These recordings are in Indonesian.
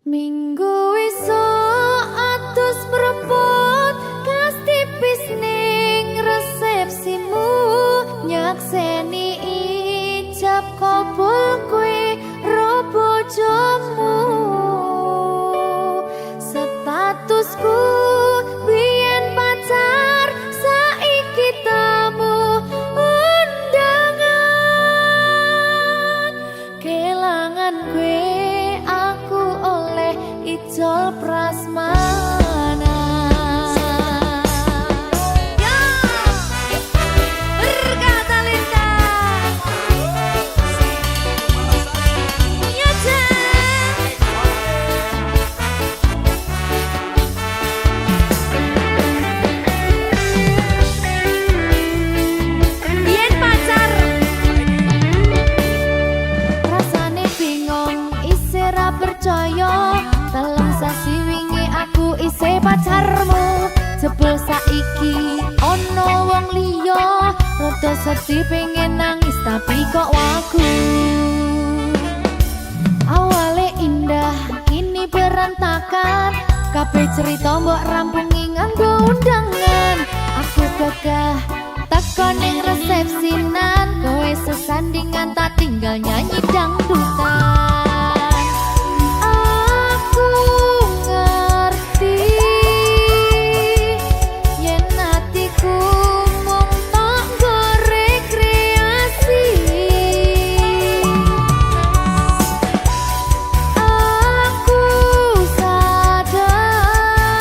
Minggu esuk atus mrepot kas tipis ning resepsimu nyakseni ijab kabul kowe ro bojomu statusku biyen pacar saiki tamu undangan kelangan kowe aku oleh ijol prasmana. Ya, berkata Linda. Ya, Yen pacar rasane bingung isih ra percaya telung sasi wingi aku isih pacarmu jebul saiki ono wong liya rada sedih pengen nangis tapi kok wagu awale indah kini berantakan kabeh cerita mbok rampungi nganggo undangan aku gagah teko ning resepsinan kowe sesandingan tak tinggal nyanyi dangdutan aku ngerti yen atiku mung tanggo rekreasi aku sadar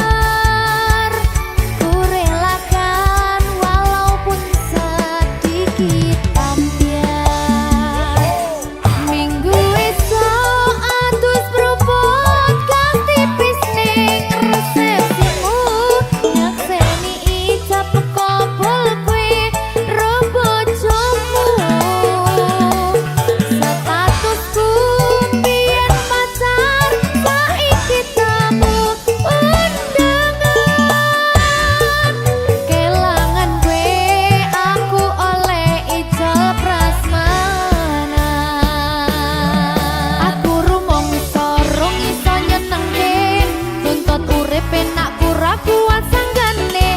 ku relakan walaupun sedikit ambiar minggu esok atus propot kas tipis ning resepsimu nyakseni ijab kabul kowe ro bojomu statusku biyen pacar saiki tamu undangan kelangan kowe aku oleh ijol prasmana aku rumangsa rong iso nyenengke tuntut urip enak ora kuat sanggane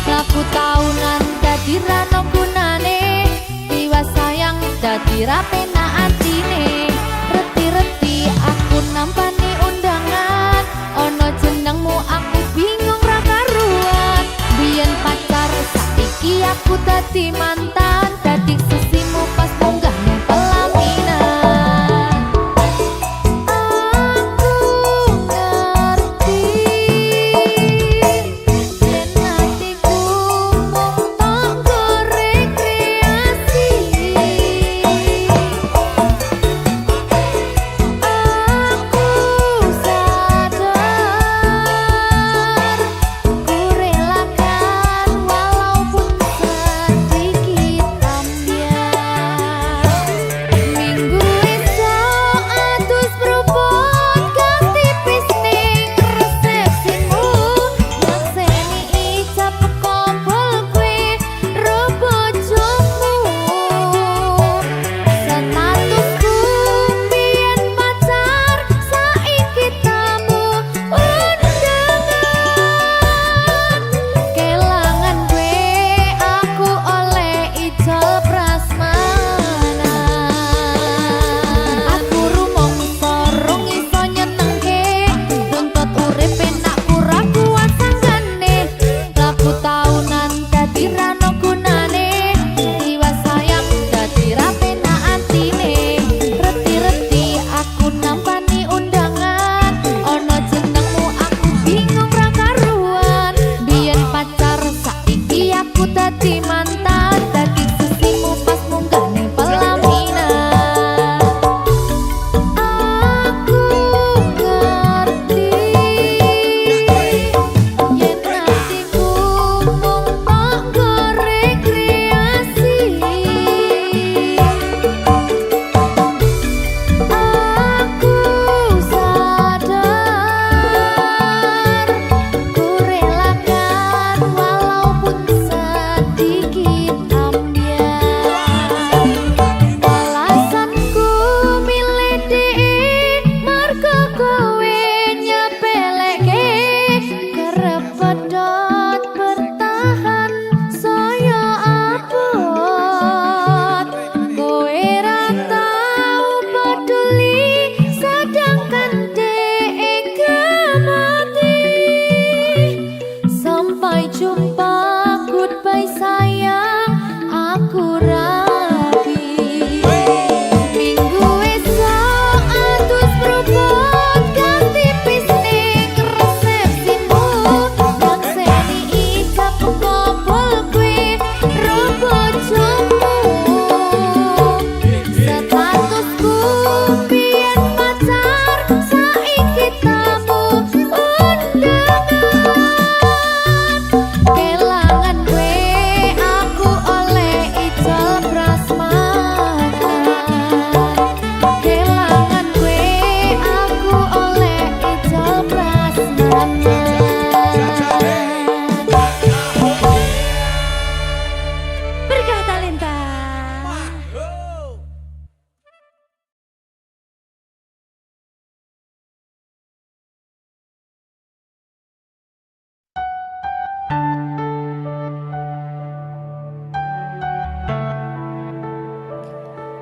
laku taunan dadi ra ono gunane tiwas sayang dadi ra penak atine reti-reti aku nampani undangan ono jenengmu aku bingung ra karuan biyen pacar saiki aku dadi mantan dadi sesimu pas munggah ning pelaminan aku ngerti yen atiku mung tanggo rekreasi aku sadar ku relakan walaupun sedikit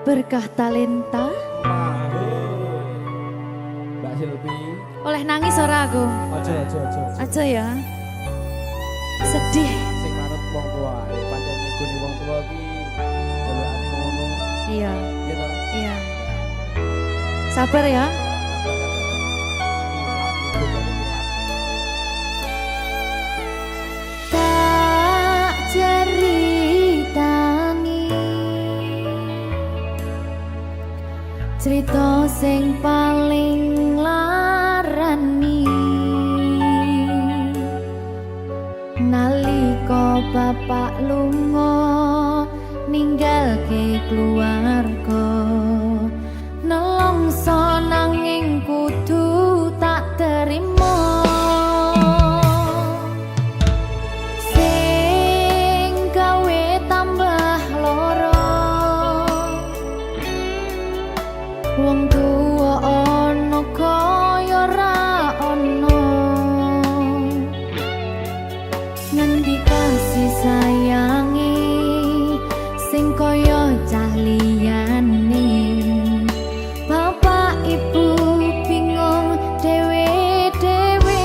Berkah talenta. Mbak Silvi. Oleh nangis ora aku? Aja ya. Sedih. Sing manut wong tua, pancen ngegoni wong tua iki jelekane ngono. Iya. Iya ta? Iya. Sabar ya. Tak ceritani cerita sing paling larani nalika bapak lunga ninggalke keluarga nelongso nanging kudu tak terima sing gawe tambah loro wong tuwa ana kaya ra ana ngendi kasih sayangi sing kaya cah liyane bapak ibu bingung dewe-dewe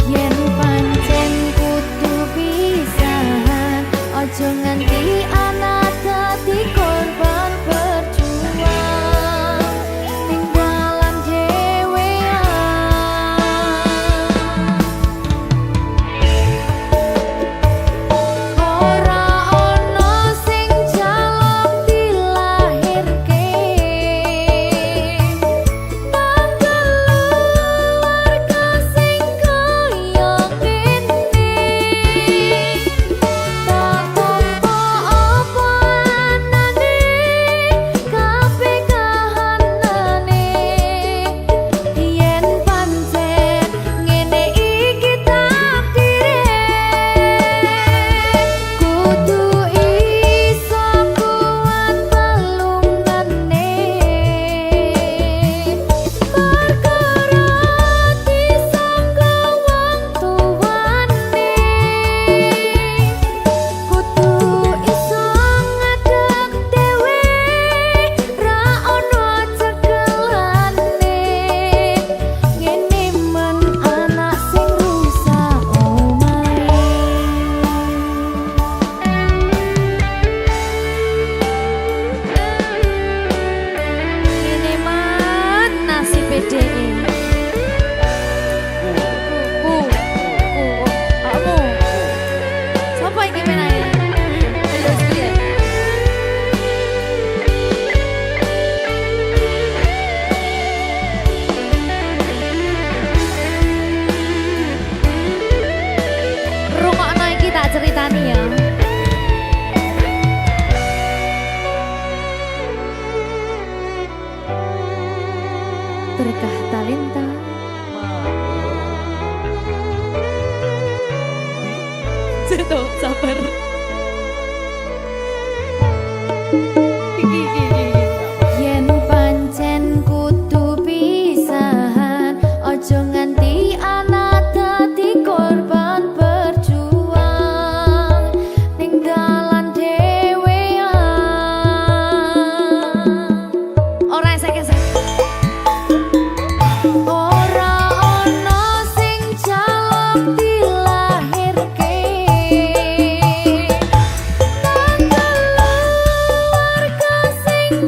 yen pancen kudu pisahan aja nganti anak dadi korban berjuang ning dalan dhewean ora ana sing jaluk dilahirke nang keluarga sing kaya kene tak tampa apa anane kabeh kahanane yen pancen ngene iki takdire kudu iso kuat balungane perkara disangka wong tuwane kudu iso ngadeg dhewe ra ono cekelane ngene men anak sing rusak omahe ngene men nasib dhewe kamu siapa ini menanya terus dia rungokno iki tak ceritani ya berkah talenta Tuh, sabar. Yen pancen kudu pisahan, ojo nganti anak dadi korban berjuang ning dalan dhewean. Ora esek-esek. Ora ana sing jaluk dilahirke nang keluarga sing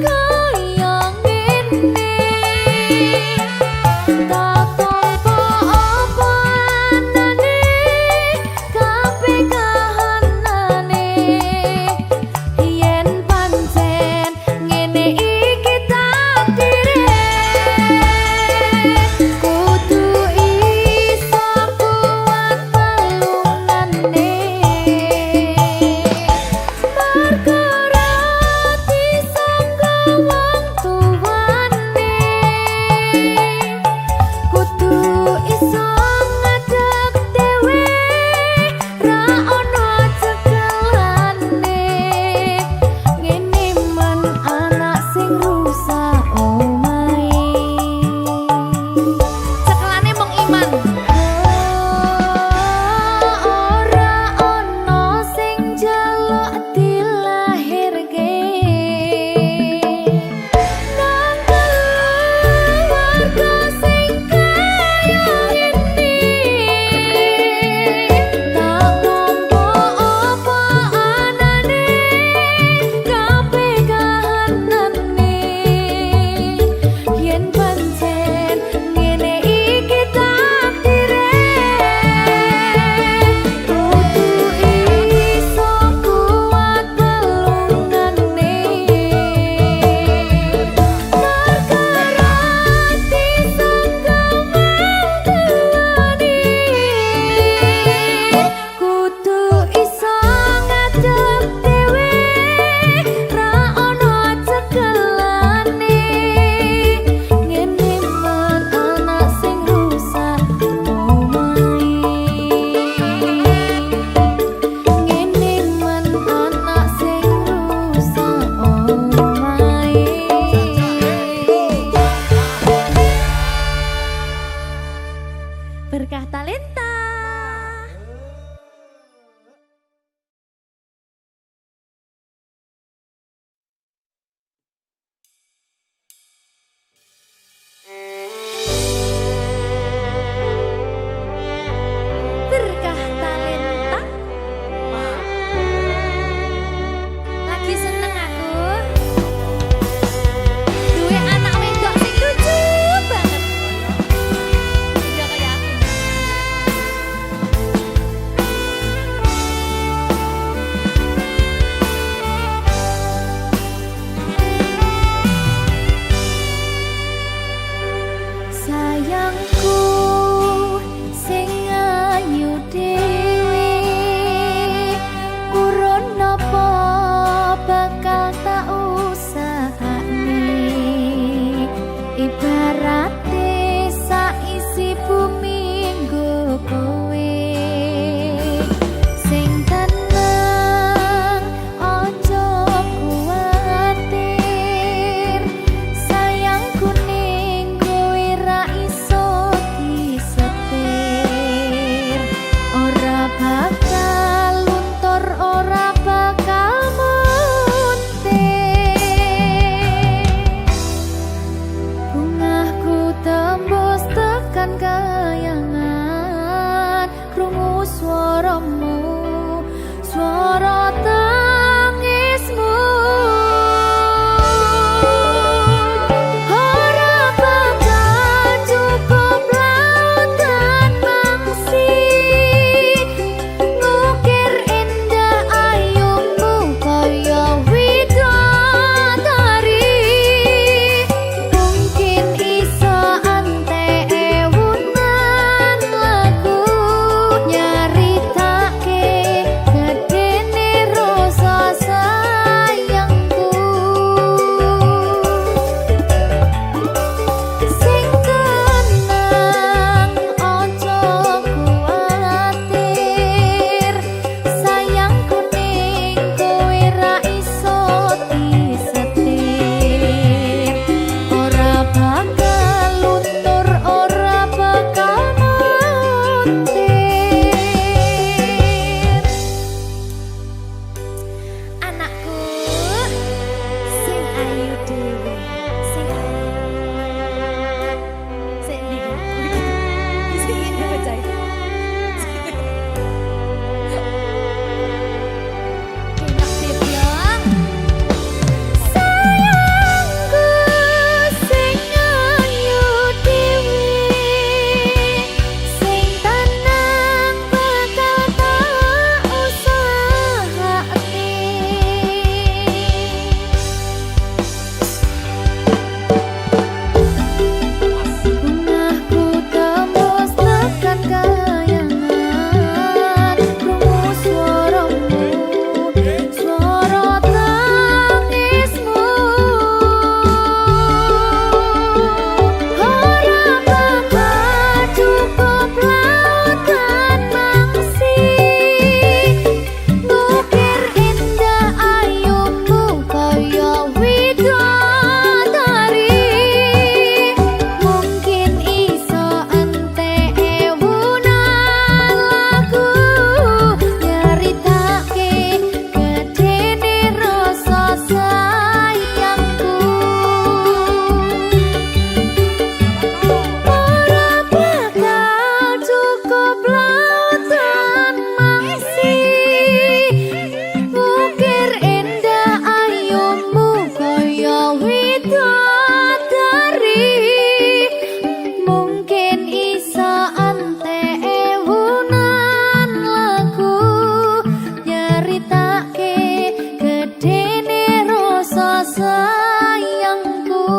gedene rasa sayangku.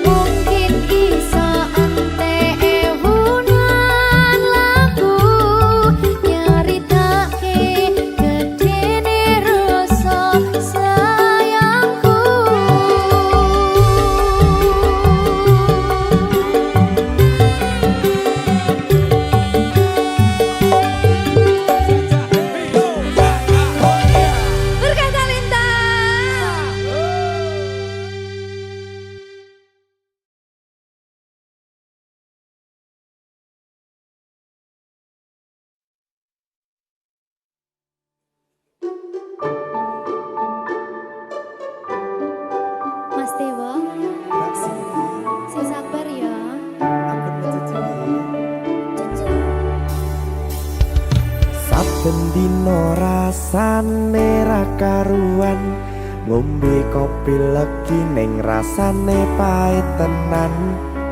Mungkin iso entek ewunan lagu nyaritake gedene rasa sayangku. Berkah Talenta. Mas Dewa, sing sabar ya. Saben dino rasane ra karuan, ngombe kopi legi ning rasane pahit tenan.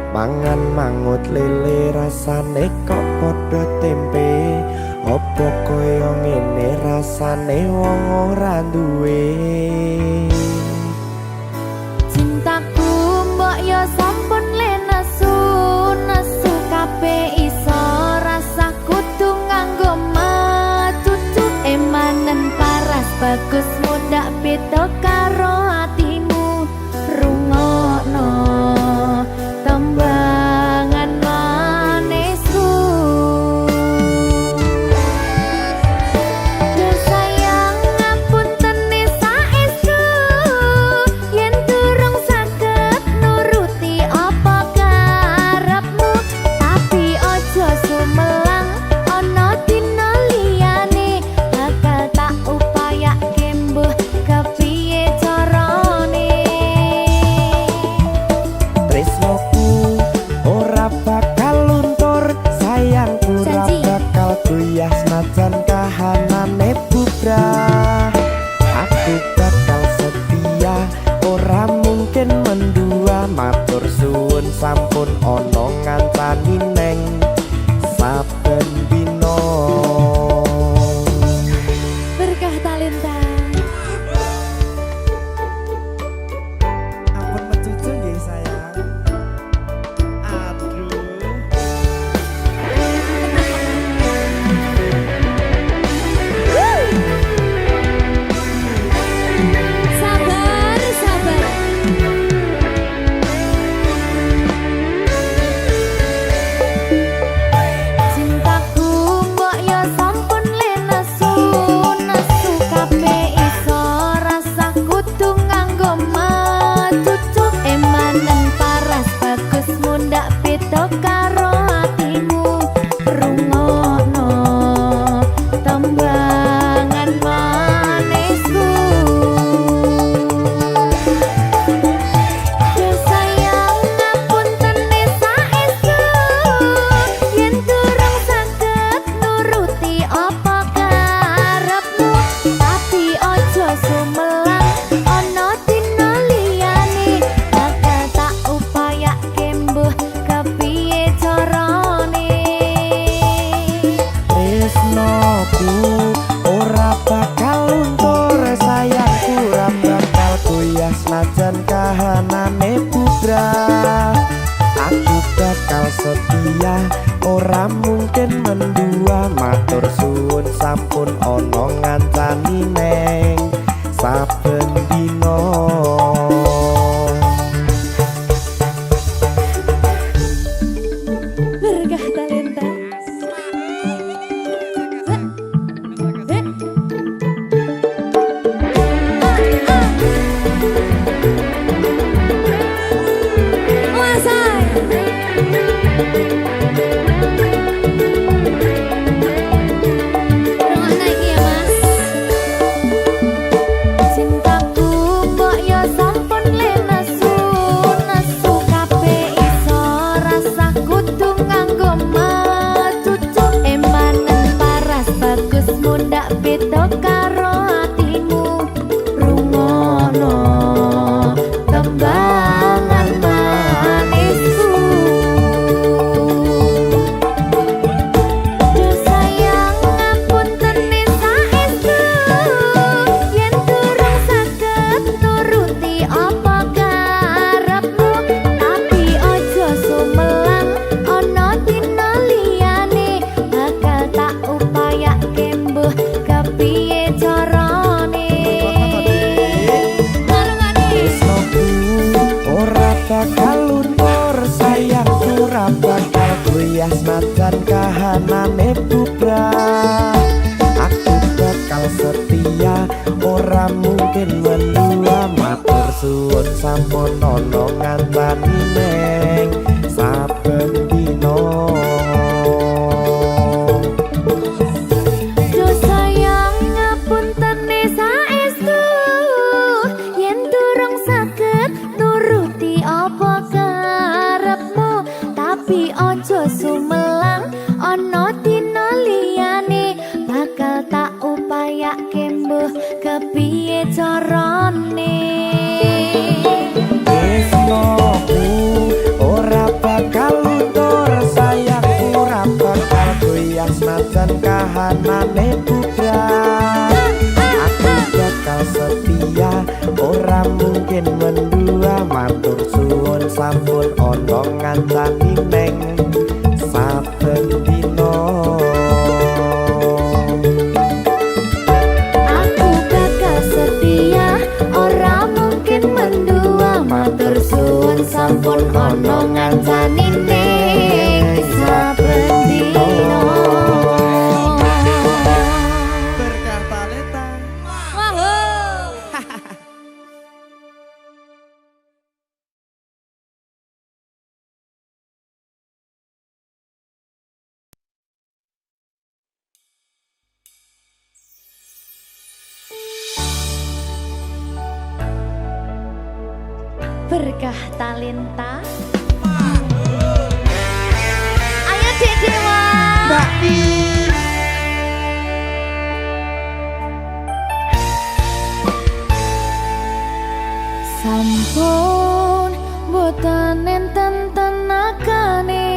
Mangan mangut lele rasane kok padha tempe. Apa kaya ngene rasane wong ora duwe. Cintaku mbok yo sampun le nesu nesu kabeh iso rasa kudu nganggo matutu emanen paras bagus muda beda karo atimu rungokno tembangan manisku. Sayang ngapunten saestu yen durung saged nuruti apa karepmu, tapi aja sumelang ana dina liyane bakal tak upayake mbuh kepiye carane. Tresnoku ora bakal luntur, sayangku ora Janji. bakal goyah senajan kahanane bubrah. Aku bakal setia, ora mungkin mendua. Matur suwun sampun ana ngancani neng saben dina. Berkah Talenta. Ampun mecucu nggih sayang. Aduh. Sabar, sabar. Cintaku mbok yo sampun le nesu nesu kabeh iso rasa kudu nganggo matutu emanen paras bagus mundak beda karo atimu rungokno tembangan manisku. Sayang ngapunten saestu yen durung saged nuruti apa karepmu, tapi aja sumelang ana dina liyane bakal tak upayake mbuh kepiye carane. Tresnoku ora bakal luntur, sayangku ora bakal goyah senajan kahanane bubrah. Aku bakal setia, ora mungkin mendua. Matur suwun sampun ana ngancani neng saben dina. Berkah Talenta. Rungokno iki ya, Mas. Cintaku mbok yo sampun le nesu nesu kabeh iso rasa kudu nganggo matutu emanen paras bagus mundak beda karo atimu rungokno tembangan manisku. Sayang najan kahanane bubrah. Aku bakal setia ora mungkin mendua, matur suwun sampun ana ngantani neng saben dina. Ojo sumelang ana dina liyane bakal tak upayake mbuh kepiye carane. Tresnoku ora bakal luntur, sayangku ora bakal goyah senajan kahanane bubrah. Aku bakal setia ora mungkin mendua, matur suwun sampun ana ngancani neng saben dina. Aku bakal setia ora mungkin mendua, matur suwun sampun ana ngancani neng saben dina. Berkah talenta. Berkah talenta. Ayo Dek Dewa. Mbak Di. Sampun boten enten tenagane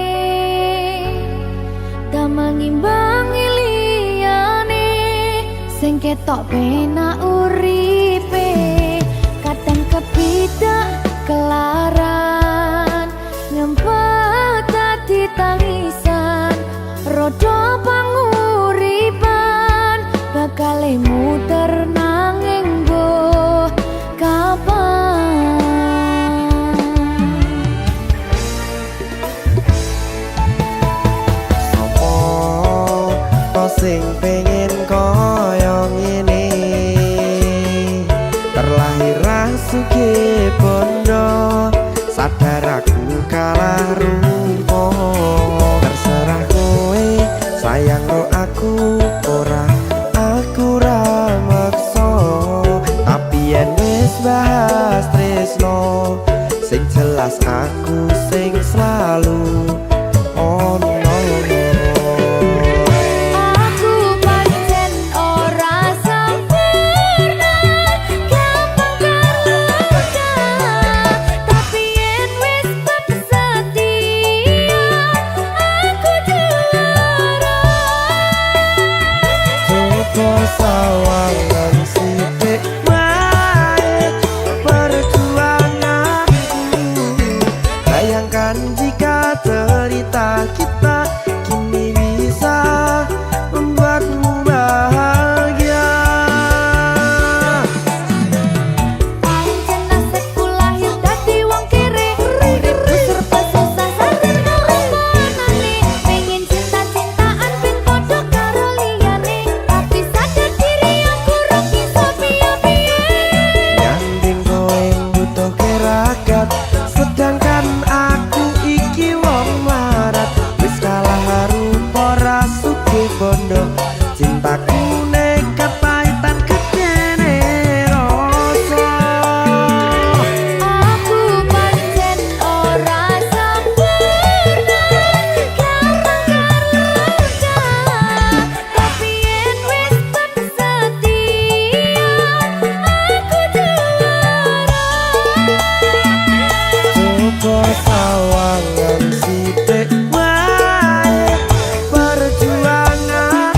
damang imbangi liyane sing ketok penak uripe kadang kepidak kelaran nyempet dadi tangisan rodo panguripan bakal muter nanging mbuh kapan. Sopo to sing pengen koyo ngene, terlahir sugih bondo, sadar aku kalah rumpo. Terserah kowe sayang ro aku ora, aku ra maksa, tapi yen wis bahas tresno sing jelas aku sing selalu ono. Aku pancen ora sempurna, gampang terluka, tapi yen wis tak setia, aku juara. Coba sawangan sithik wae perjuanganku. Bayangkan jika cerita kita kini bisa membuatmu bahagia. Pancen nasibku lahir dadi wong kere, uripku serba susah sadar kelakonane, pengen cinta-cintaan ben padha karo liyane, tapi sadar diri aku ora bisa piye-piye. Nyanding kowe butuh keragat, sedangkan aku iki wong larat. Wis kalah rupa ra sugih bondo, cintaku nekat pahitan gedene rasa. Aku pancen ora sempurna, gampang terluka, tapi yen wis tak setia, aku juara. Coba sawangan sithik wae perjuanganku.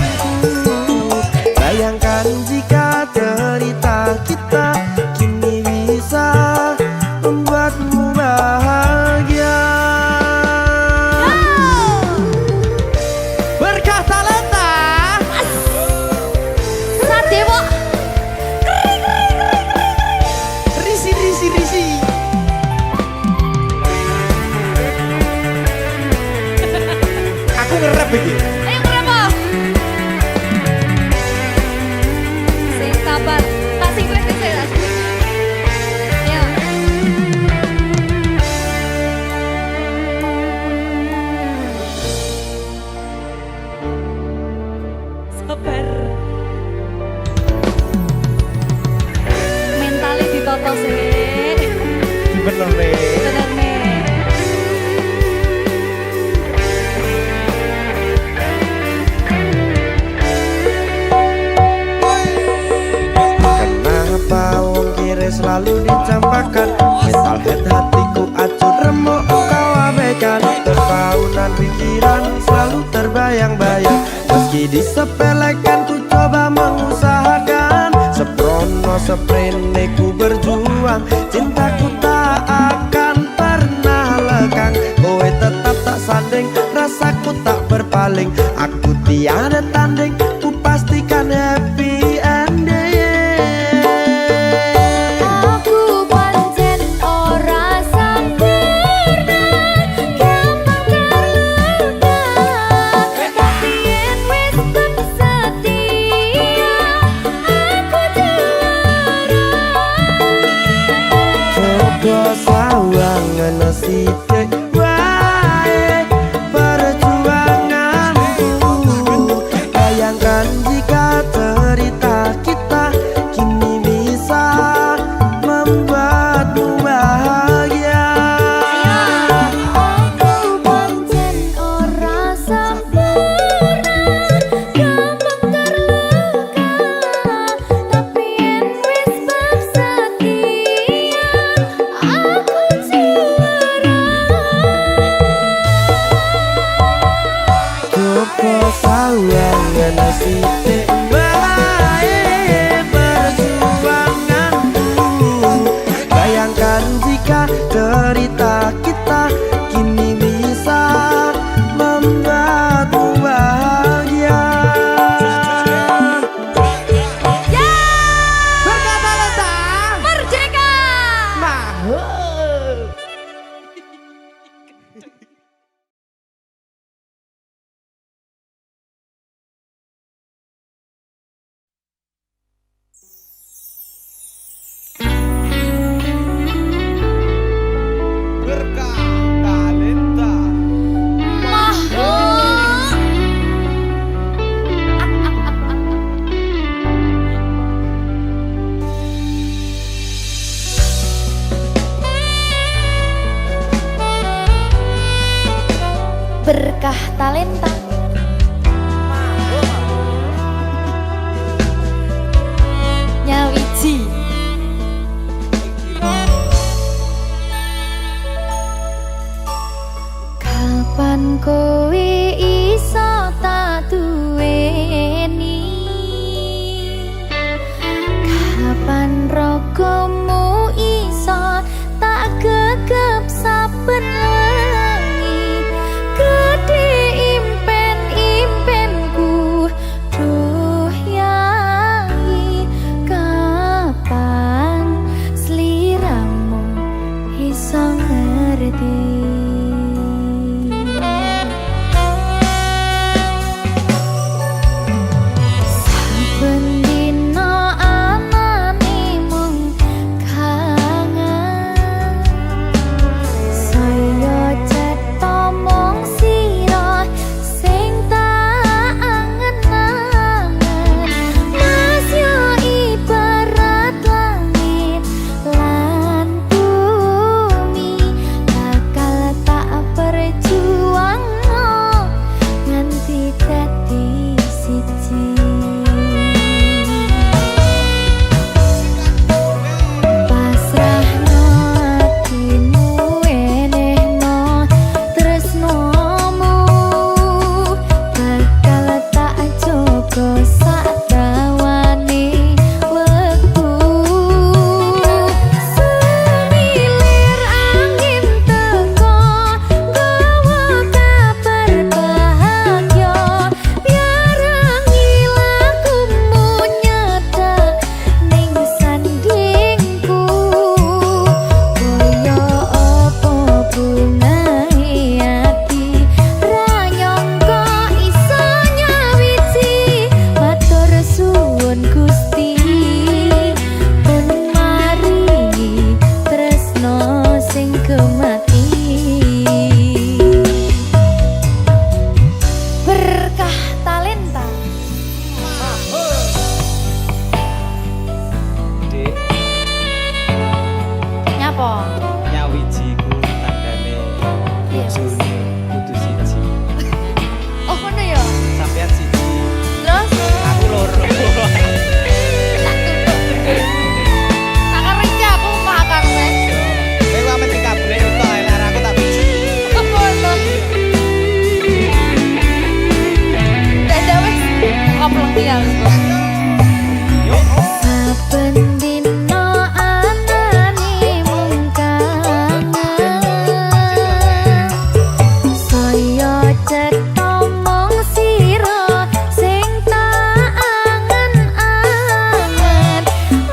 sabar. Mentalnya ditoto sih. Bener nih. Bener nih. Kenapa wong kiri selalu dicampakkan? Metalhead hatiku acur remuk kau abaikan. Terpaunan pikiran selalu terbayang-bayang. Meski disepelekan ku coba mengusahakan. Seprono seprene ku berjuang. Cintaku tak akan pernah lekang. Kowe tetap tak sanding, rasaku tak berpaling. Aku tiada tanding, ku pastikan happy ending. Aku pancen ora sempurna, gampang terluka. Tapi yen wis bersedia, aku juara. Coba sawangan sithik wae perjuanganku. Bayangkan jika cerita kita kini bisa membuatmu bahagia. Aku pancen ora sempurna, gampang terluka. Tapi yen wis bersedia, aku juara. Coba sawangan sithik wae perjuanganku. Bayangkan jika cerita kita kini bisa membuatmu bahagia. Ya, Berkata letah merdeka. mahal. Berkah talenta. Berkah talenta. Nyawiji. Kapan kowe iso tak duweni? Kapan rogomu iso tak gegep saben wengi? Gede impen-impenku, duh yai. Kapan sliramu iso ngerti? Saben dina anane mung kangen. Saya cetha mung sira sing tak angen-angen. Mas yo ibarat langit lan bumi, bakal tak perjuangno nganti dadi siji. Pasrahno atimu, enehno tresnomu, bakal tak jaga sak dawane wektu. Sumilir angin teko, nggawa kabar bahagia. Biarangi lakumu nyedak ning sandingku. Kaya apa bungahe ati, ra nyangka iso nyawiji. Matur Iya. Saben dina anane mung kangen. Saya cetha mung sira sing tak angen-angen.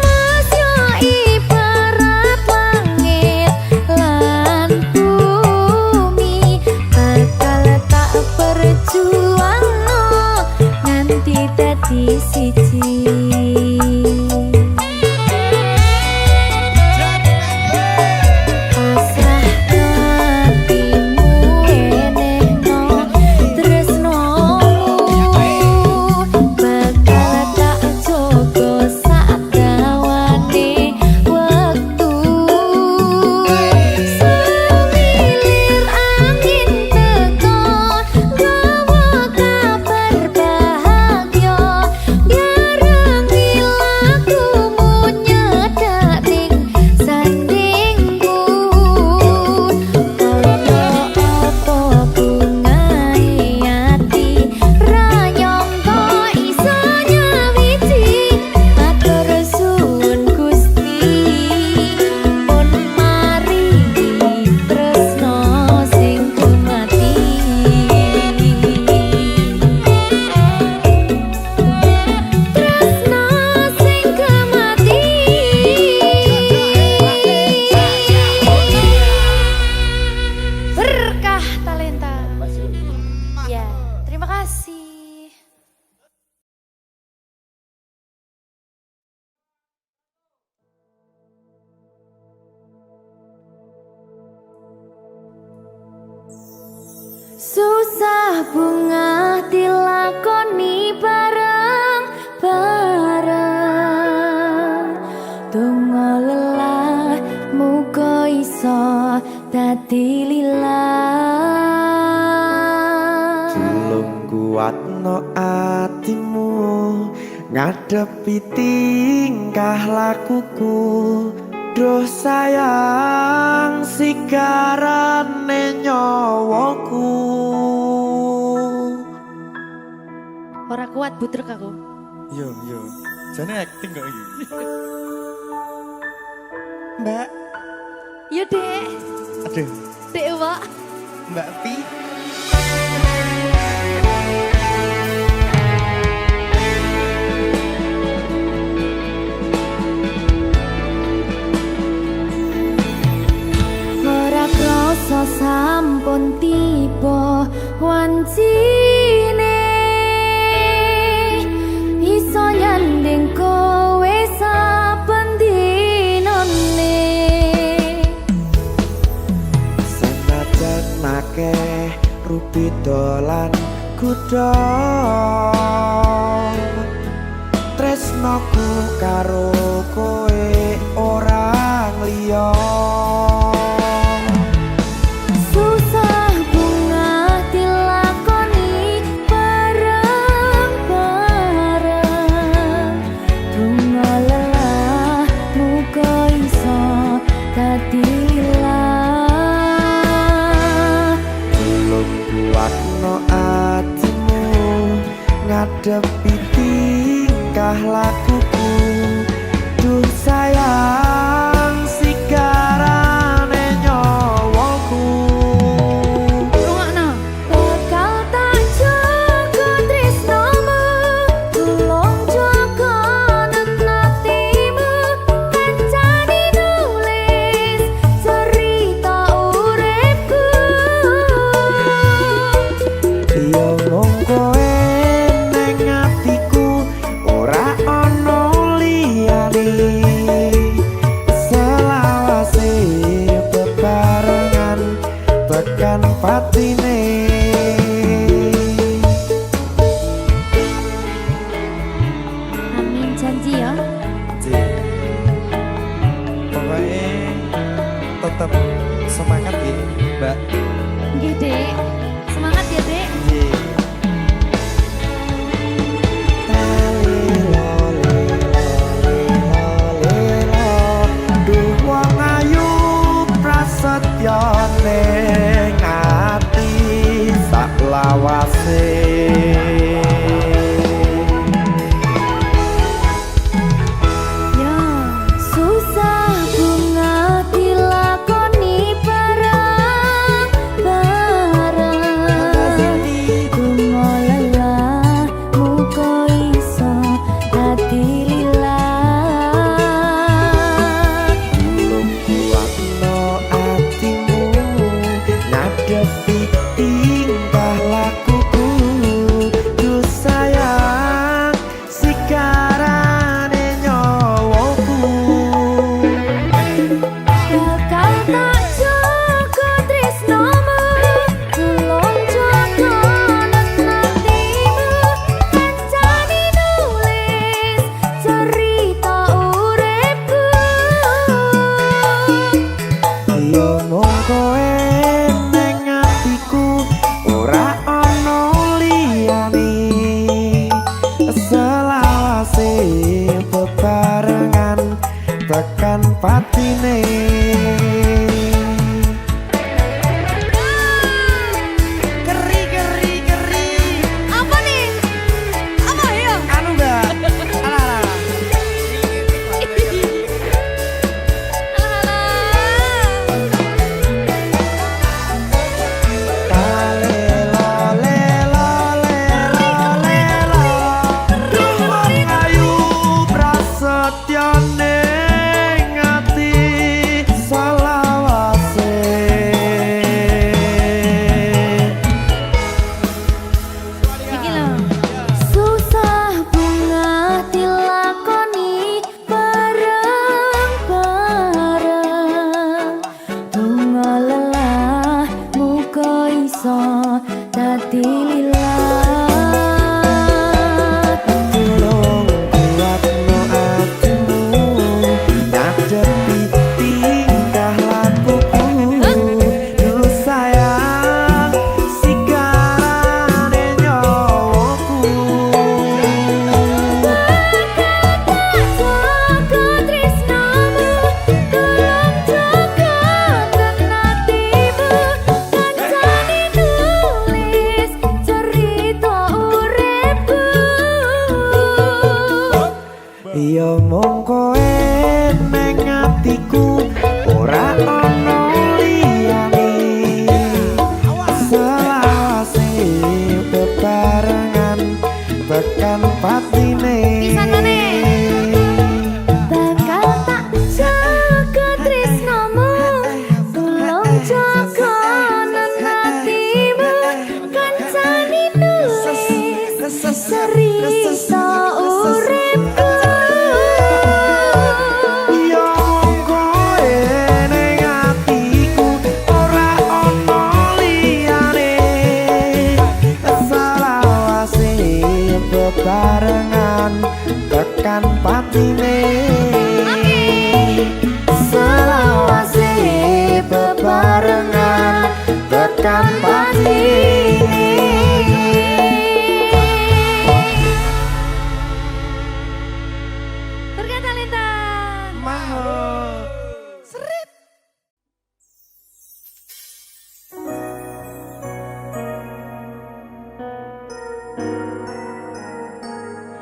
Mas yo ibarat langit lan bumi, bakal tak perjuangno nganti dadi siji. Pasrah hatimu enehno tresnomu, bakal tak jaga sak dawane wektu. Semilir angin teko gawa kabar bahagia, biarangi lagumu nyedak ning sandingku. Kaya apa bungae ati ra nyangka iso nyawiji. Matur suwun Gusti pun maringi tresno sing kumati. Tresno sing kumati. Berkah talenta. Ya, terima kasih. Susah bunga dilakoni bareng-bareng. Donga lelah muga iso dadi lillah. Tulung kuatno atimu ngadepi tingkah lakuku. Duh sayang sigarane nyawaku. Ora kuat butrek aku. Yo. Jane acting kok iki. Mbak, Ya, Dek. aduh, Dek, Wak. Mbak Pi. Ora krasa sampun tiba wancine, iso nyanding kowe saben dinane. Senajan akeh rupi dolan kuda, tresnoku karo kowe orang liya. Susah bunga dilakoni bareng-bareng. Bunga lelah muga iso dadi lillah. Tulung kuatno atimu ngadepi tingkah lakuku. Duh sayang sigarane nyawaku. Rungokno. Bakal tak jaga tresnomu, tulung jaga nenatimu. Kancane nulis cerita uripku. Yo mung kowe neng atiku, ora ono liyane. Selawase bebarengan tekan patine. Amin, janji ya. Pokoknya tetap semangat ya, Mbak. Nggih, Dek. Semangat ya, Dek. Duh wong ayu prasetyo ning ati sak lawase. Yo mung kowe ning atiku ora ono liyane selawase bebarengan tekan patine bakal tak jaga tresnomu tulung jaga hatimu kancane nulis cerita uripku yo mung kowe ning atiku ora ono liyane selawase bebarengan tekan patine selawase bebarengan tekan patine. Turga Talenta Mahal.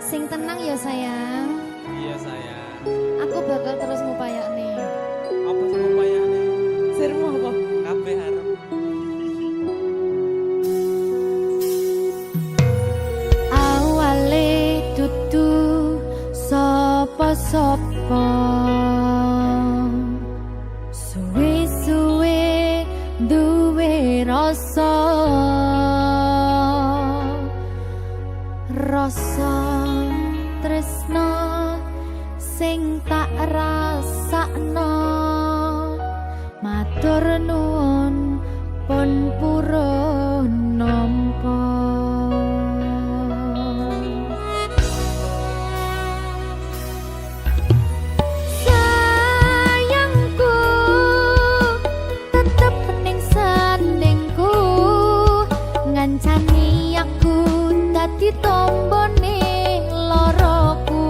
sing tenang ya sayang, Iya sayang. aku bakal terus ngupayakne. Apa sih upayane? Sirmu apa? Kabeh arep. Awale dudu sapa-sapa suwe-suwe duwe rasa tresno sing tak rasakno matur nuwun pun purun nampa. Sayangku tetep ning sandingku ngancani aku dadi tombone loroku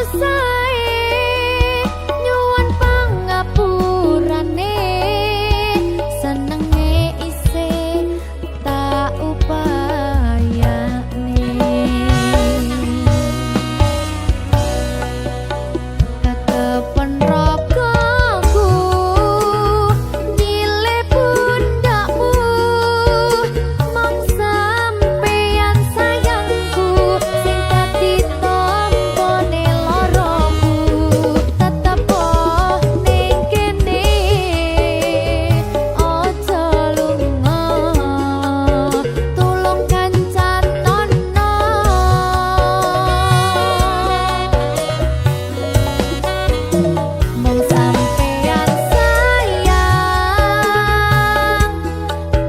susahe nyuwun pangapurane senenge isih tak upayane tetepen ragaku nyile pundakmu mong sampeyan sayangku sing dadi tombone loroku tetep ning kene aja lunga tulung kancanono mong sampeyan sayang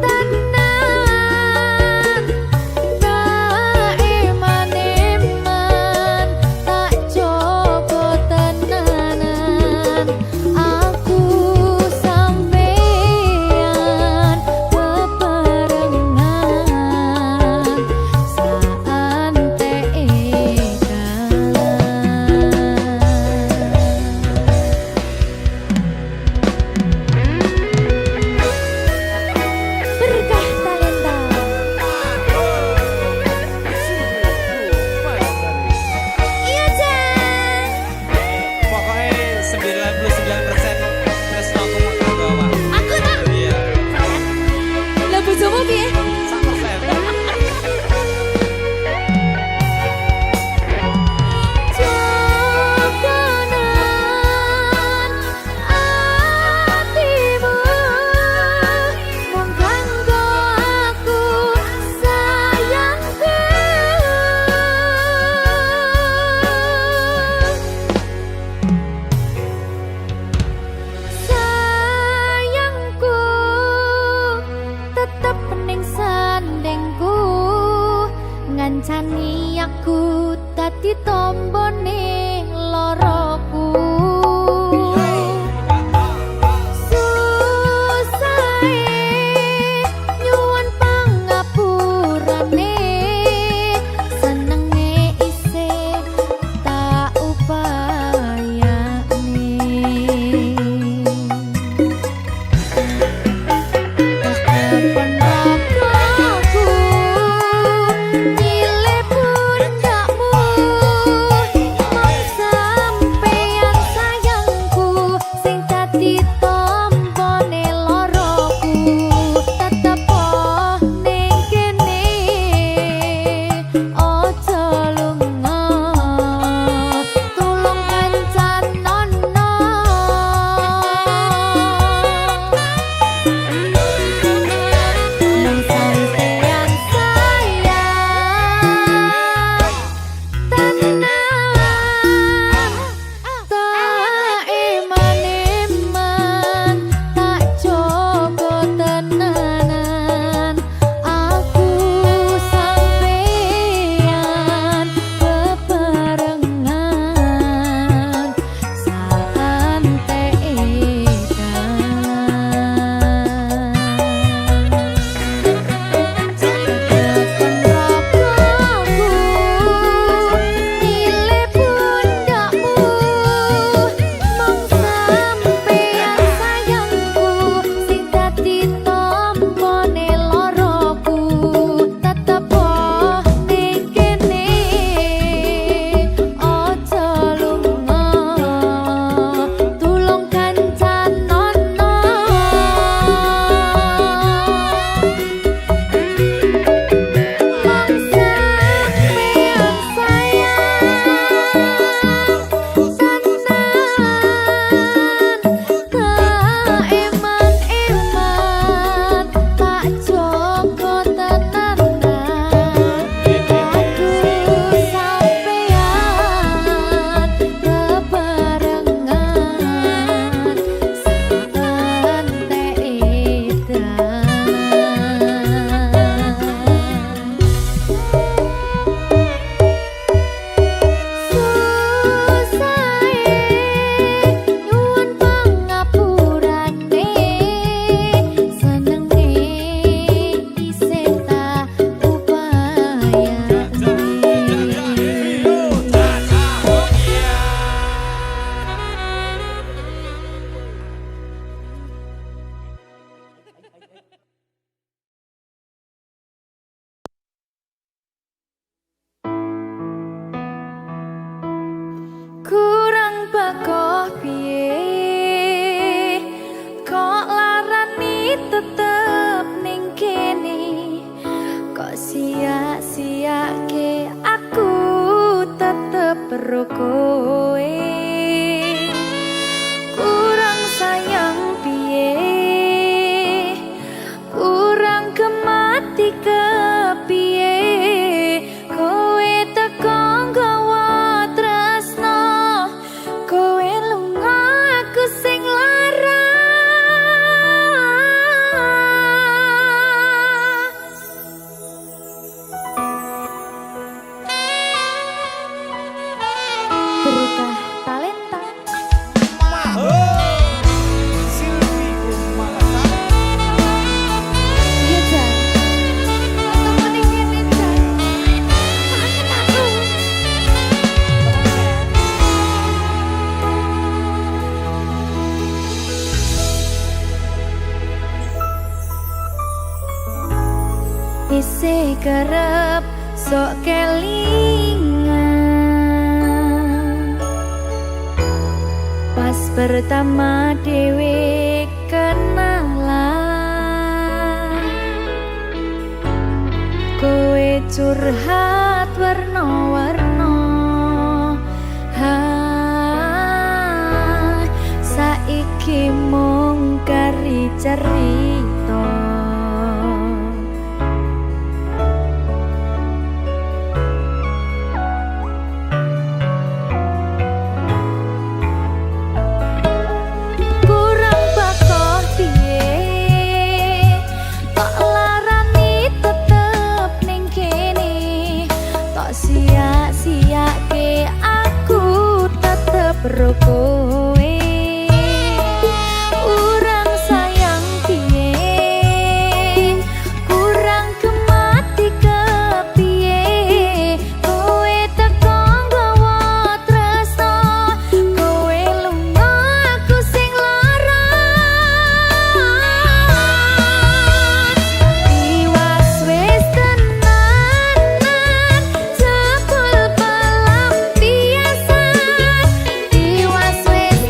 tenan tak iman-iman tak coba tenanan aku sampeyan bebarengan saante berkah talenta. Iya Jan, Pokoknya 99% tresno aku mau bawa. aku tak Iya. lah bojomu piye? 100%. Jokonan atimu mung kanggo aku sayangku sayangku tetep ning sandingku ngancani aku dadi tombone loroku susahe nyuwun pangapurane senenge isih tak upayane tetepen ragaku nyile sia-siake aku tetep perlu kowe. Kurang sayang piye, kurang kemati kepiye, kowe teko nggawa tresno, kowe lunga aku sing lara. Berkah talenta Silvi Kumalasa. iya Jan, ketemu ning kene Jan, kangen aku. Isih kerep sok kelingan pas pertama dewe kenalan, kowe curhat warna-warna, saiki mung kari cerita. Kurang bakoh piye, tok larani tetep ning kene, tok sia-siake aku tetep ro kowe. Kurang sayang piye, kurang kemati kepiye, kowe teko nggawa tresno, kowe lunga aku sing lara. Tiwas wis tenanan, jebul pelampiasan. Tiwas wis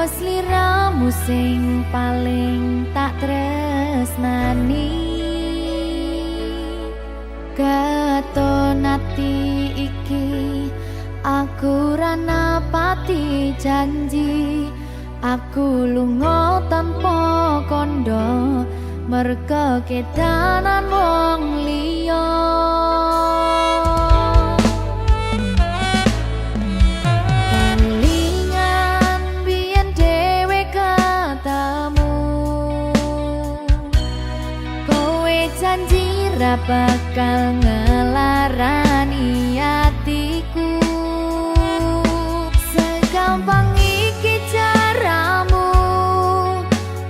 sliramu sing paling tak tresnani katon ati iki aku ra napati janji aku lunga tanpa kondo merga kedanan wong liya kelingan biyen dhewe katamu kowe janji ra bakal ngelarani atiku segampang iki caramu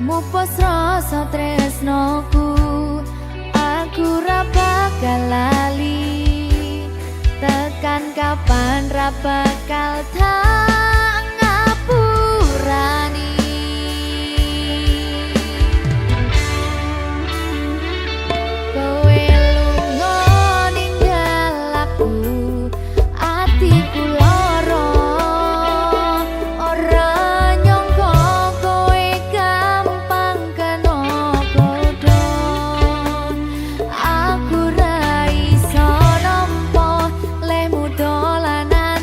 mupus rasa tresnoku aku ra bakal lali tekan kapan ra bakal tak ngapurani kowe lunga ninggal aku atiku lara ora nyangka kowe gampang kena godha aku ra iso nampa lemu dolanan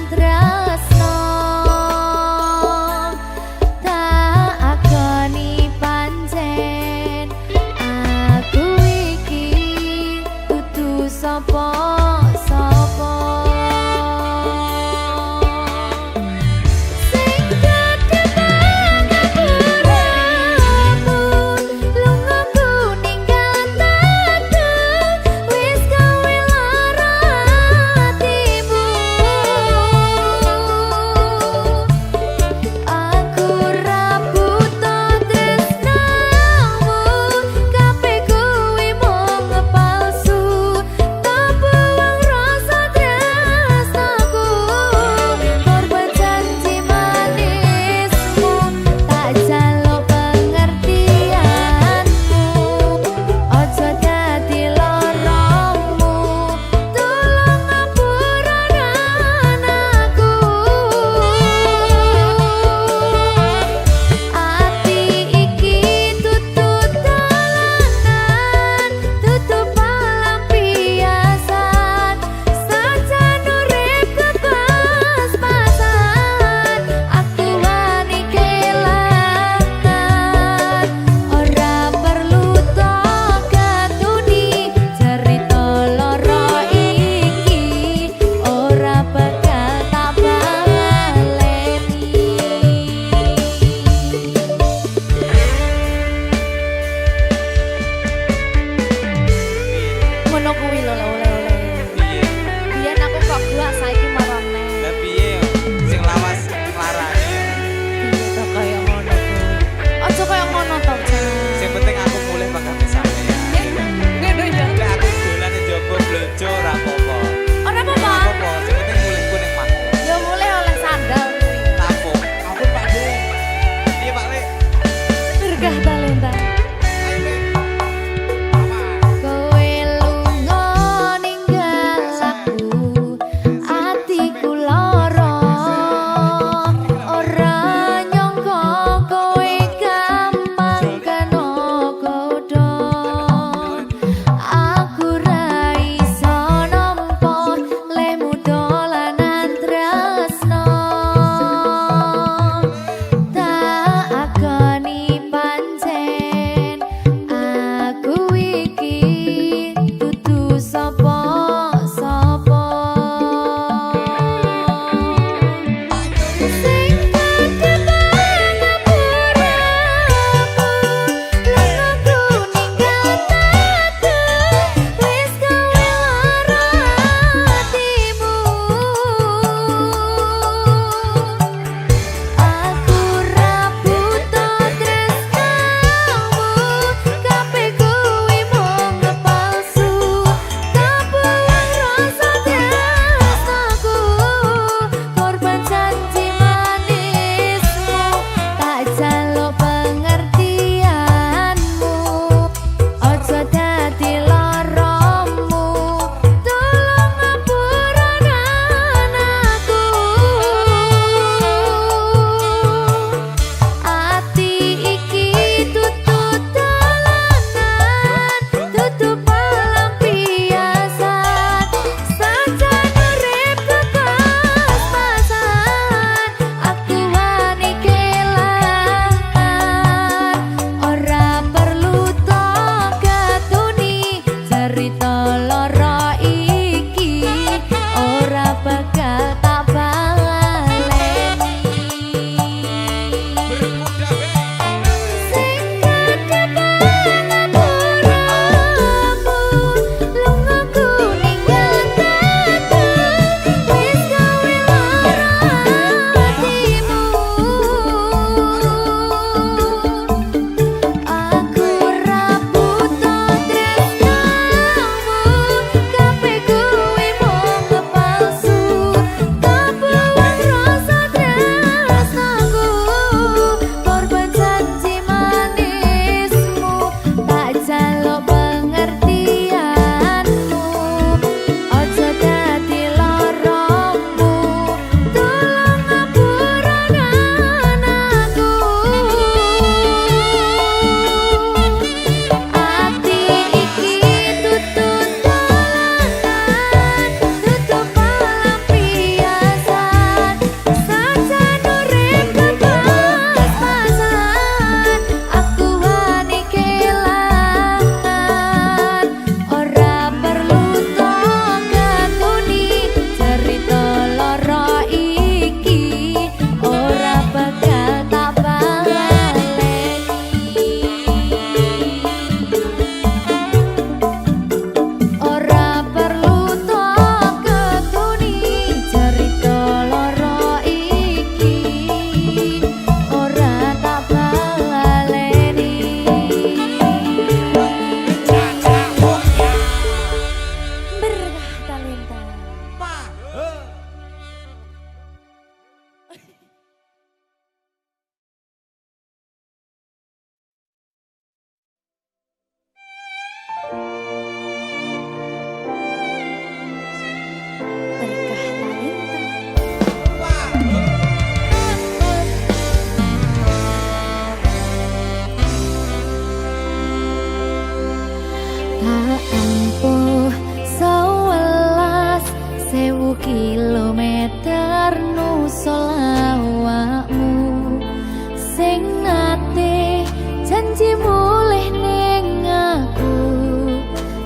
sing nate janji mulih ning aku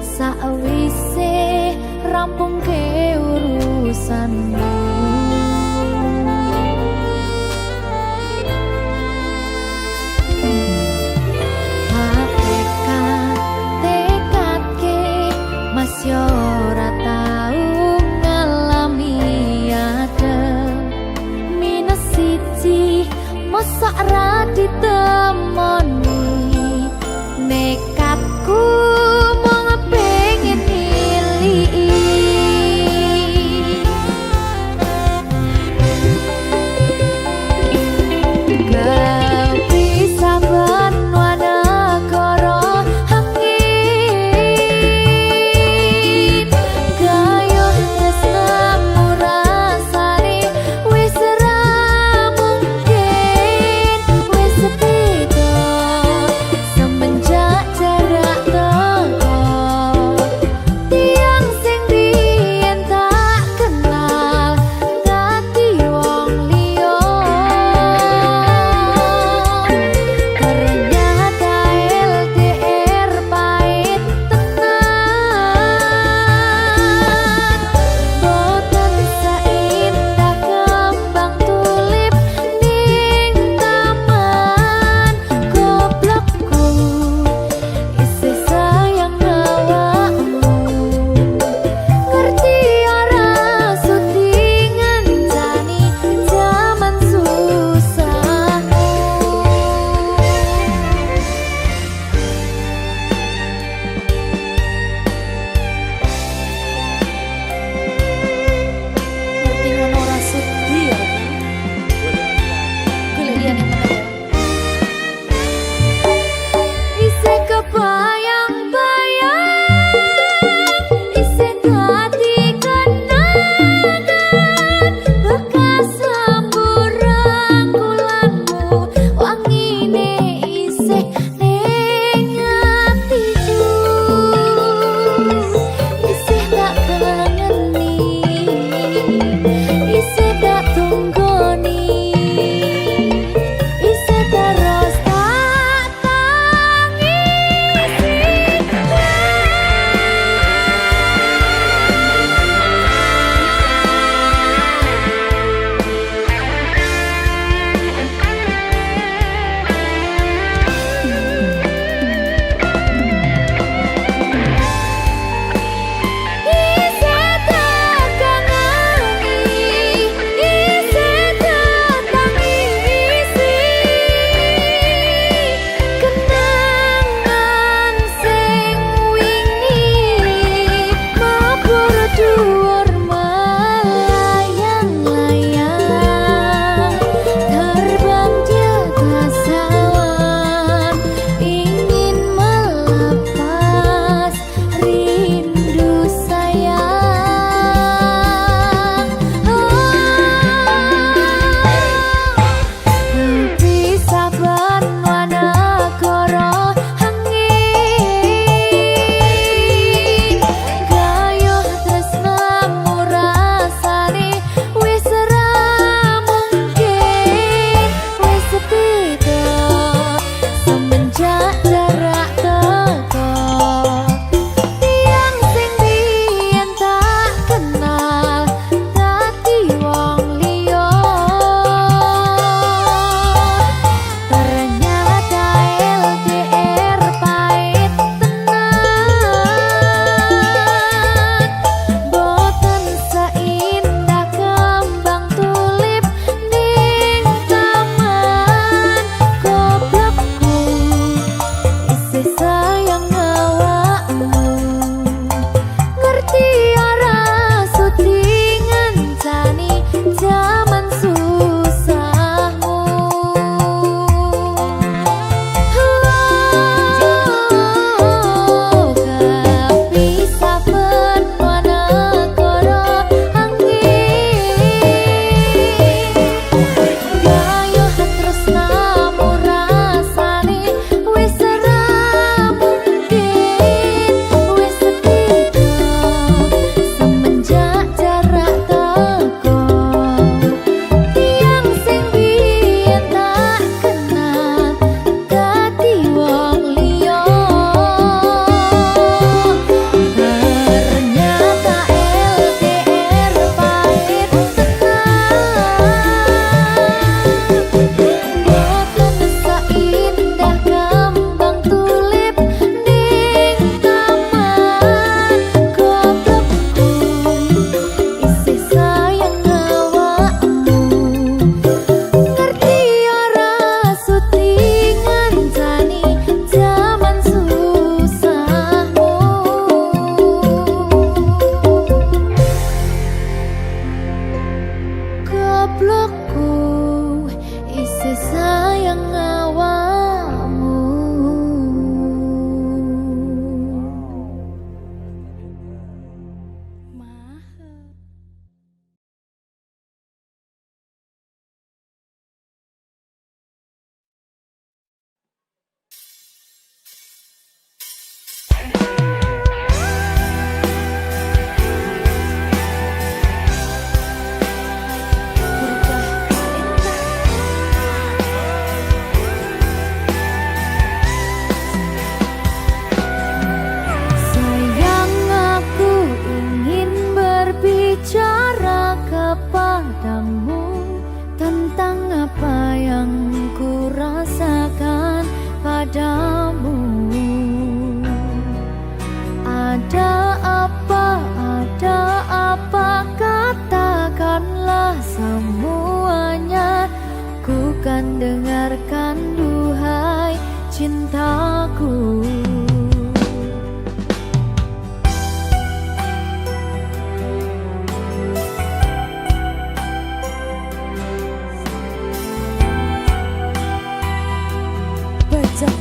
sakwise rampung ke urusanmu. Masih ora tau ngalami ada minus siji mosok ra ditemoni nekatku mung pengen nilii padamu. Ada apa, katakanlah semuanya. Ku kan dengarkan duhai cintaku. Bajak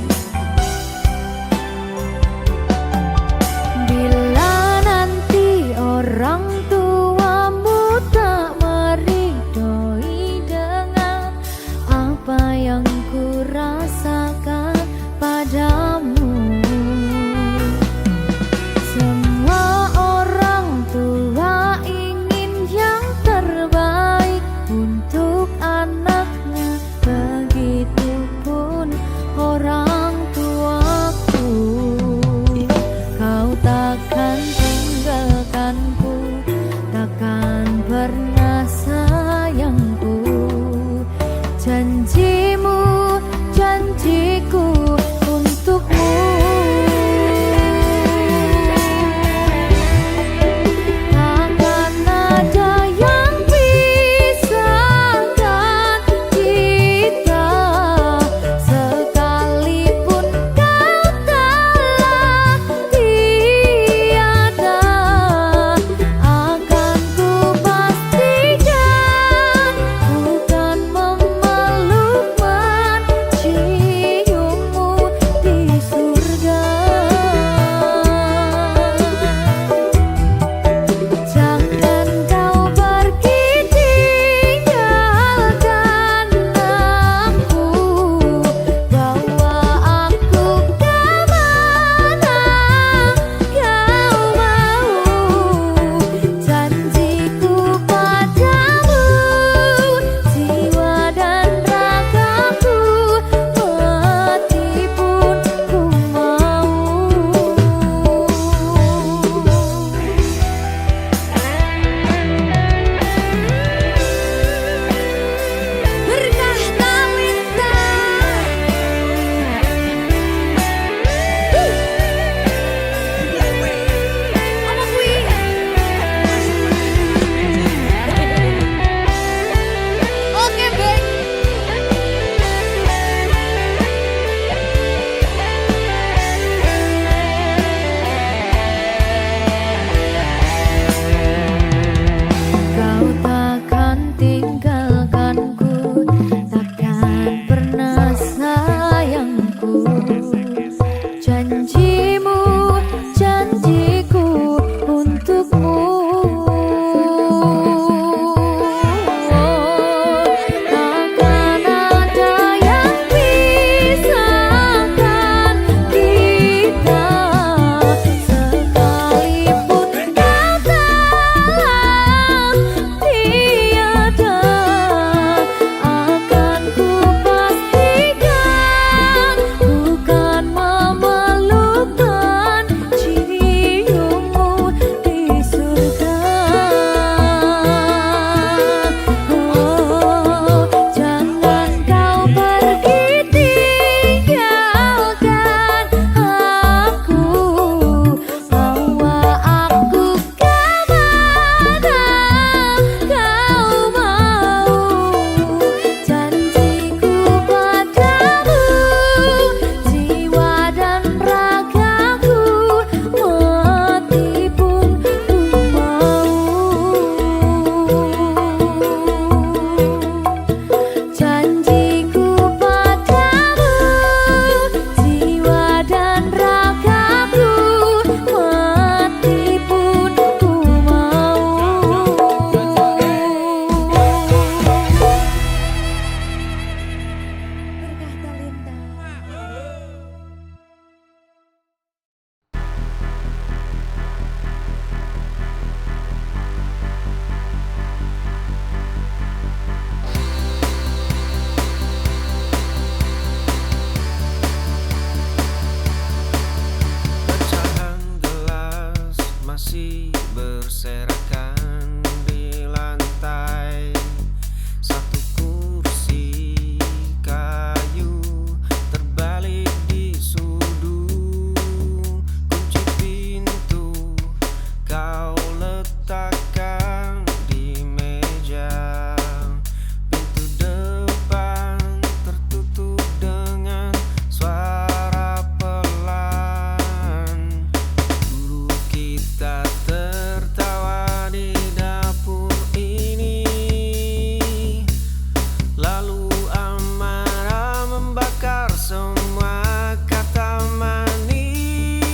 semua kata manis.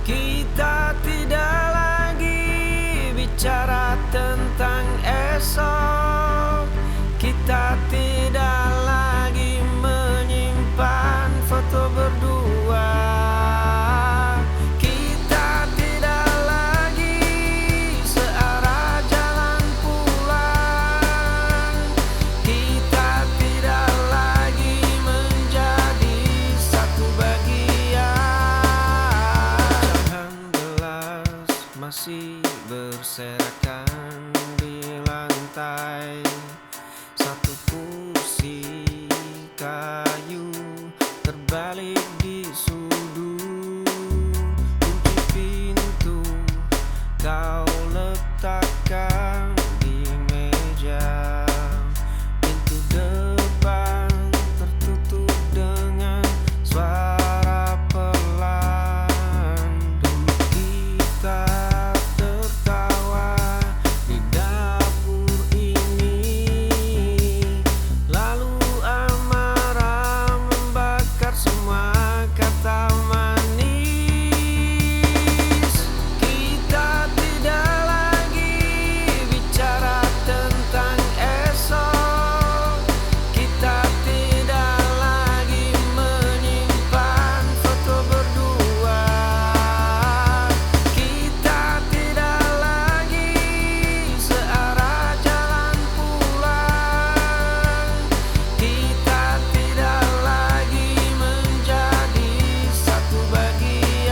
Kita tidak lagi bicara tentang esok. Kita tidak lagi menyimpan foto berdua. Kita tidak lagi searah jalan pulang. Kita tidak lagi menjadi satu bagian. Pecahan gelas masih berserakan di lantai. Satu kursi kayu terbalik di sudut. Kunci pintu kau letakkan di meja. Pintu depan tertutup dengan suara pelan. Dulu kita tertawa di dapur ini, lalu amarah membakar semua kata manis. Kita tidak lagi bicara tentang esok. Kita tidak lagi menyimpan foto berdua. Kita tidak lagi searah jalan pulang. Kita tidak lagi menjadi satu bagian.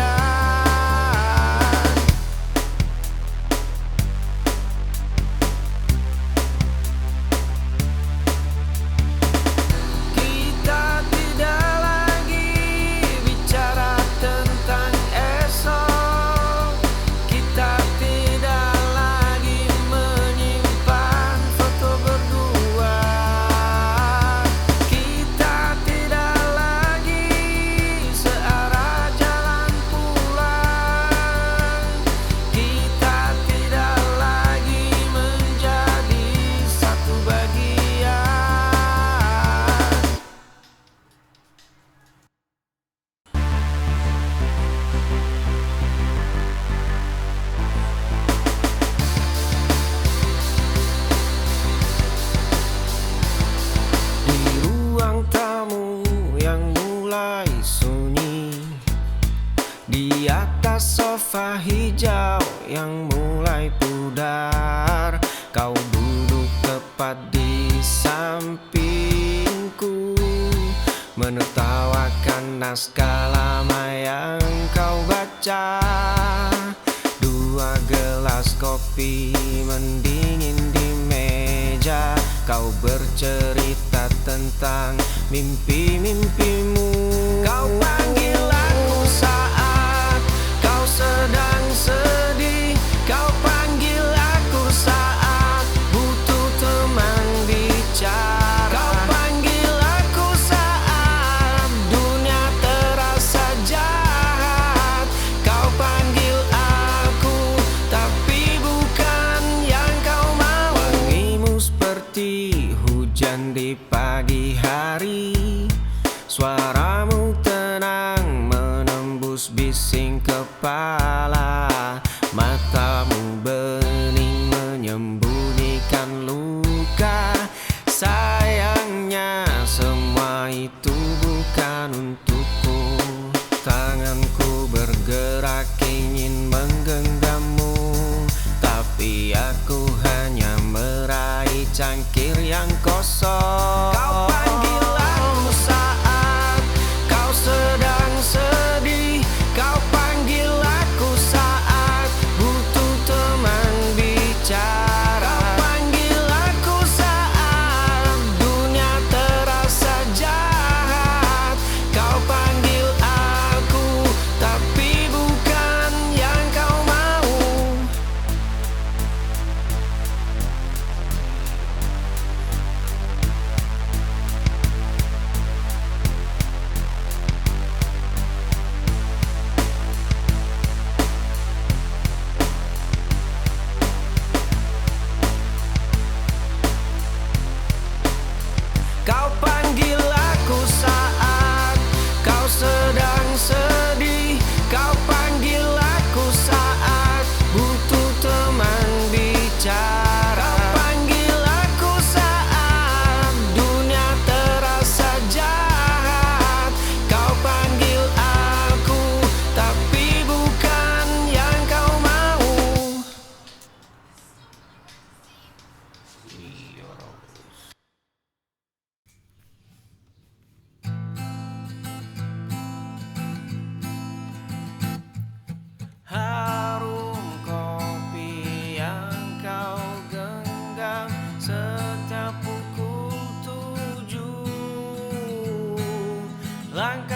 Kita tidak lagi bicara tentang esok. Kita tidak lagi menyimpan foto berdua. Kita tidak lagi searah jalan pulang. Kita tidak lagi menjadi satu bagian. Di ruang tamu yang mulai sunyi, di atas sofa hijau yang mulai pudar, kau duduk tepat di sampingku, menertawakan naskah lama yang kau baca. Dua gelas kopi mendingin di meja. Kau bercerita tentang mimpi-mimpimu. Kau panggil aku saat kau sedang sedih. Kau panggil aku saat butuh teman bicara. Kau panggil aku saat dunia terasa jahat. Kau panggil aku tapi bukan yang kau mau. Wangimu seperti hujan di pagi hari. Suaramu tenang menembus bising kepala. Matamu bening menyembunyikan luka. Sayangnya semua itu bukan untukku. Tanganku bergerak ingin menggenggammu, tapi aku hanya meraih cangkir yang kosong. Kau panggil aku saat kau sedang sedih. Kau panggil aku saat butuh teman bicara. Kau panggil aku saat dunia terasa jahat. Kau panggil aku tapi bukan yang kau mau.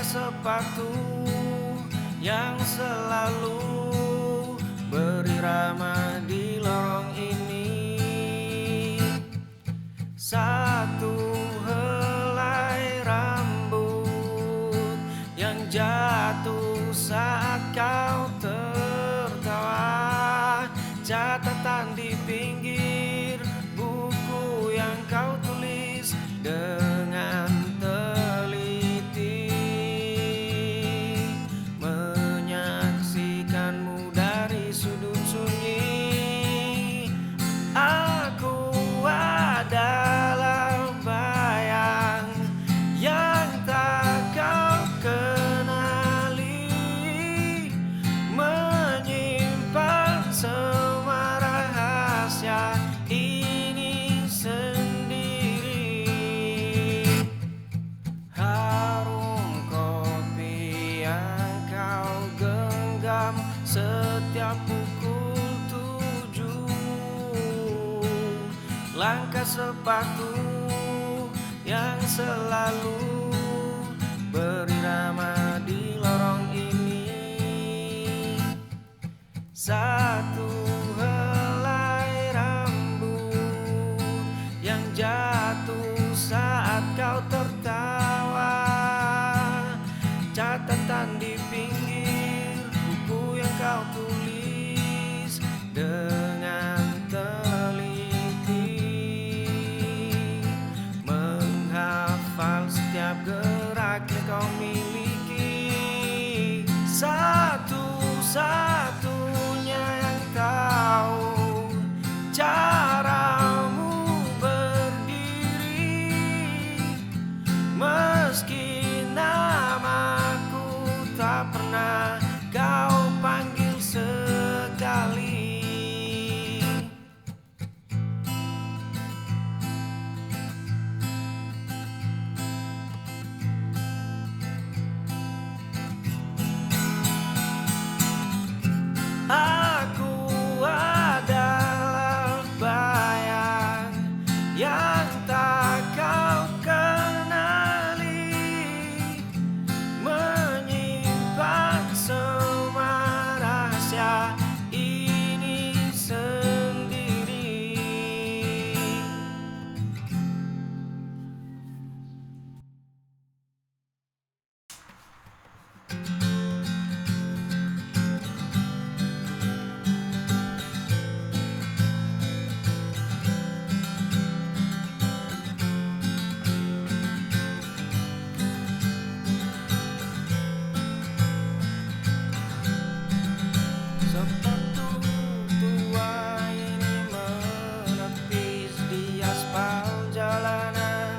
sepatu yang selalu berirama di lorong ini. Satu helai rambut yang jatuh saat kau tertawa, catatan di pinggir buku yang kau tulis dengan teliti, menyaksikanmu dari sudut sunyi. Aku adalah bayang yang tak kau kenali, menyimpan semua rahasia ini sendiri. Harum kopi yang kau genggam setiap pukul 7, langkah sepatu yang selalu berirama di lorong ini. Satu helai rambut yang jatuh saat kau tertawa, catatan di pinggir buku yang kau tulis dengan teliti, menghafal setiap gerak yang kau miliki. Satu-satunya yang tahu caramu berdiri, meski namaku tak pernah kau panggil sekali. Aku adalah bayang yang tak kau kenali, menyimpan semua rahasia ini sendiri. Sepatu tua ini menepis di aspal jalanan.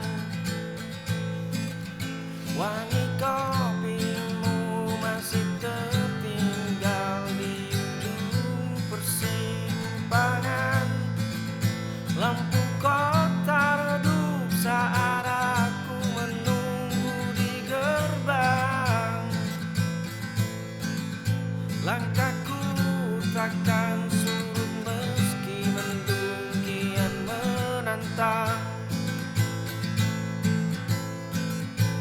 Wangi kopimu masih tertinggal di ujung persimpangan. Lampu kota redup saat aku menunggu di gerbang. Langkahku takkan surut meski mendung kian menantang.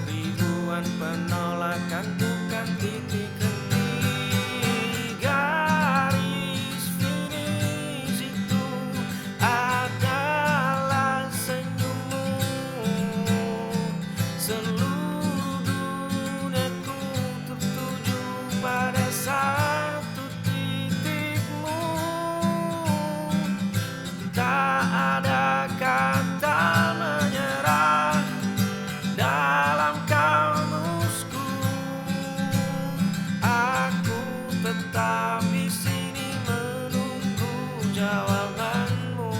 Ribuan penolakan bukan titik henti, garis finish itu adalah senyummu. Seluruh duniaku tertuju pada satu titikmu. Tak ada kata menyerah dalam kamusku. Aku tetap di sini menunggu jawabanmu.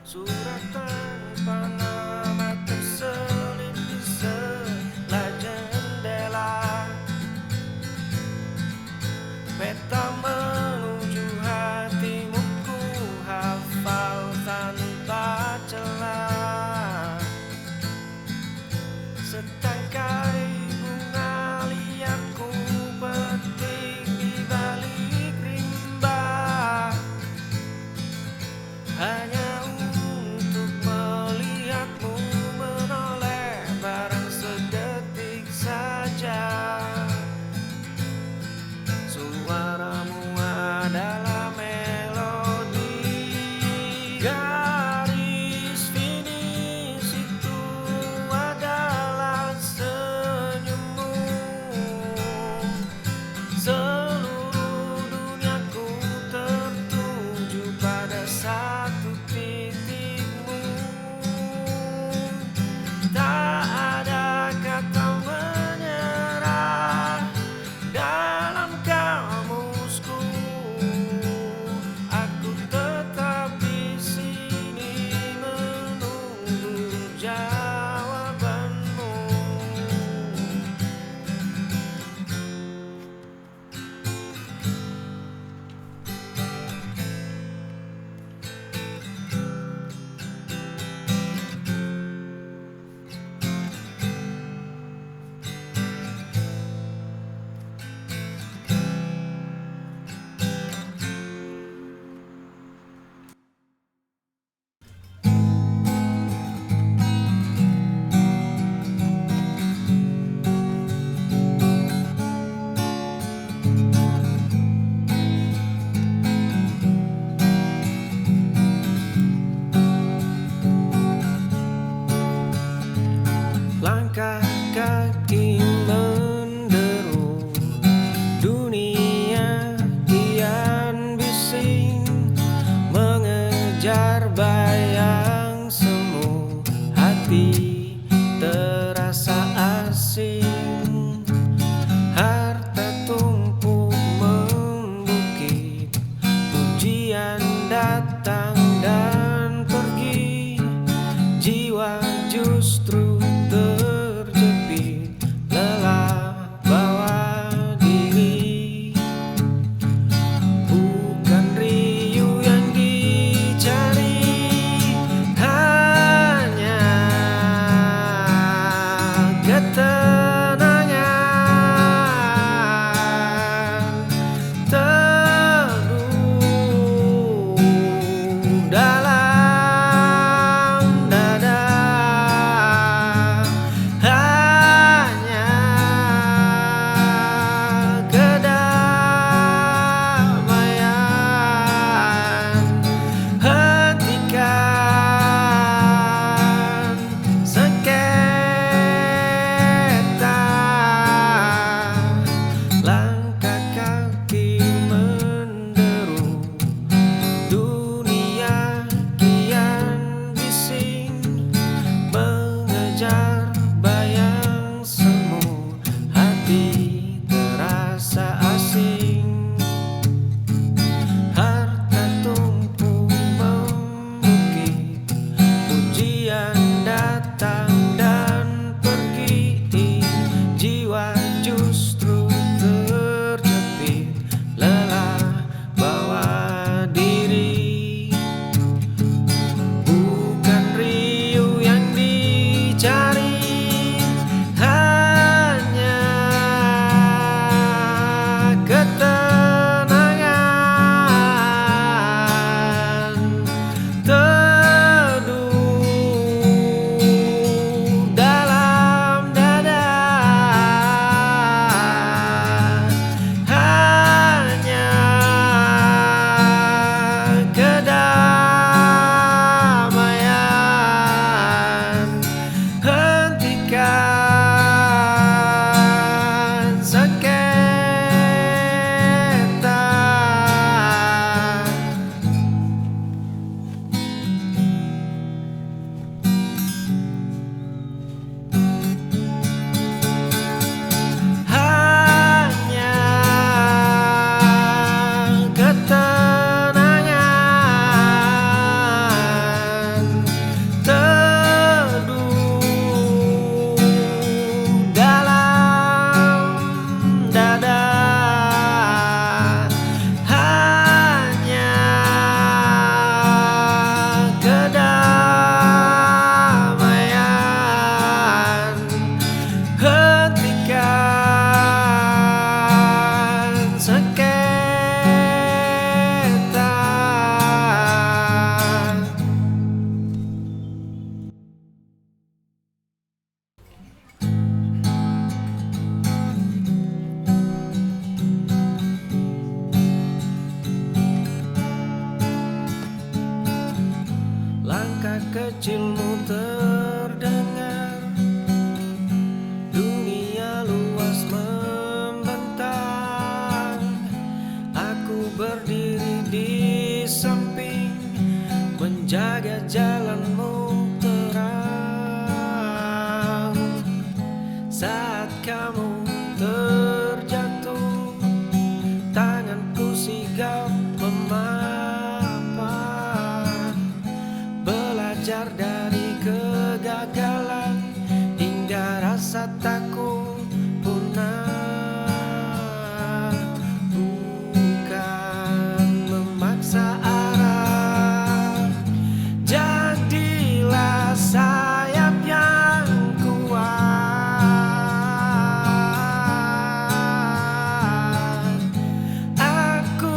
Surat tanpa nama terselip di sebelah jendela. Peta menuju hatimu ku hafal tanpa celah. Setangkai bunga liar ku petik di kecilmu terdengar, dunia luas membentang. Aku berdiri di samping, menjaga jalanmu terang. Saat kamu terjatuh, tanganku sigap memapan. Belajar dari kegagalan hingga rasa takut punah. Bukan memaksa arah, jadilah sayap yang kuat. Aku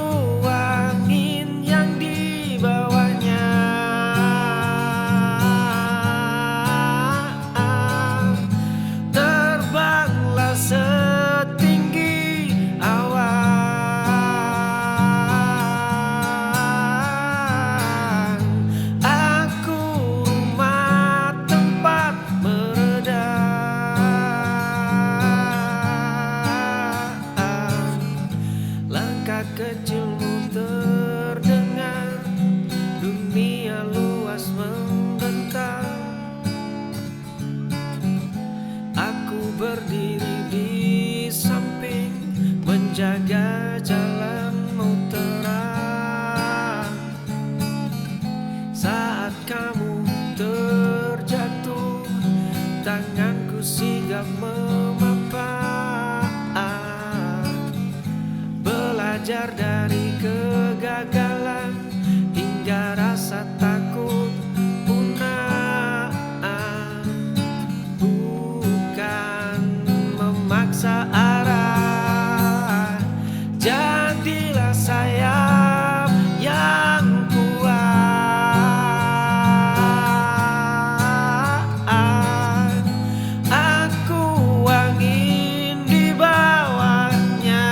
angin yang dibawanya, terbanglah setinggi awan. Aku rumah tempat meredam. Langkah kecilmu terdengar, dunia luas membentang. Aku berdiri di samping, menjaga jalanmu terang. Saat kamu terjatuh, tanganku sigap memapan. Belajar dari kegagalan hingga rasa takut punah. Bukan memaksa arah, jadilah sayap yang kuat. Aku angin di bawahnya,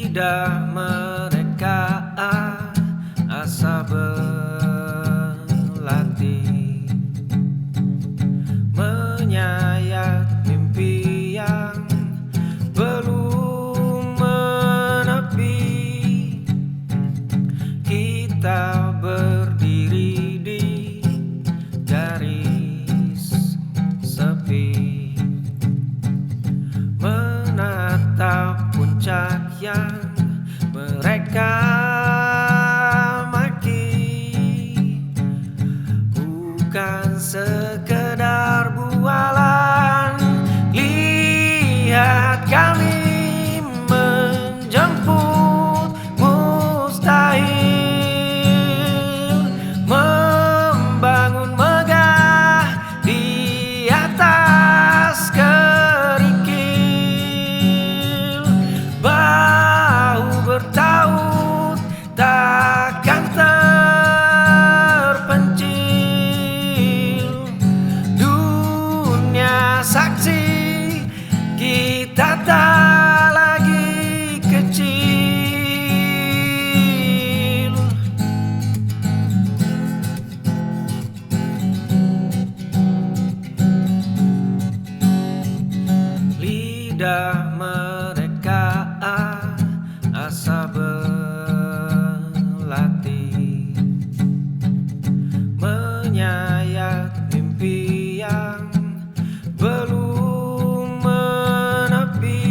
Lidah mereka asa berlatih menyayat mimpi yang belum menepi. Kita berdiri di garis sepi, menatap puncak yang mereka maki. Bukan sekedar bualan, lihat kami menjemput mustahil, membangun megah di atas kerikil. Bahu bertaut takkan terpencil, dunia saksi kita tak lagi kecil. Lidah mereka asa berlatih menyayat mimpi yang belum menepi.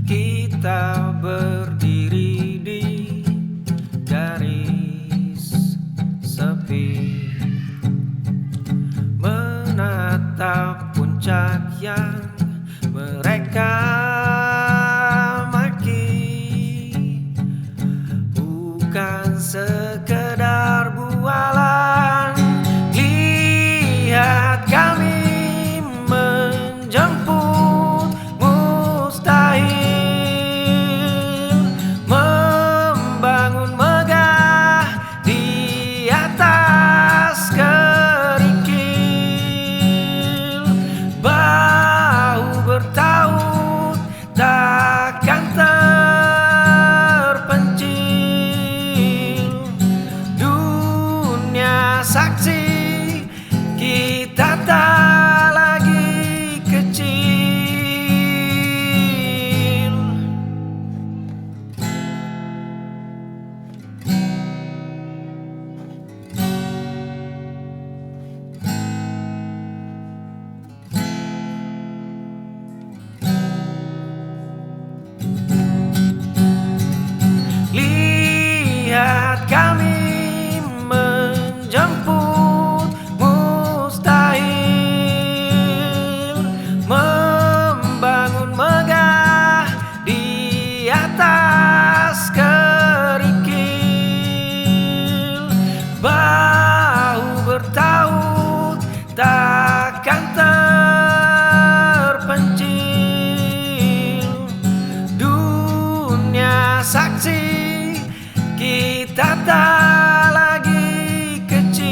Kita berdiri di garis sepi, menatap puncak yang mereka maki. Bukan sekedar bualan, lihat kami menjemput mustahil, membangun megah di atas kerikil. Bahu bertaut takkan terpencil, dunia saksi kita tak lagi kecil. Lihat kami menjemput mustahil, membangun megah di atas kerikil. Bahu bertaut takkan terpencil, dunia saksi kita tak lagi kecil.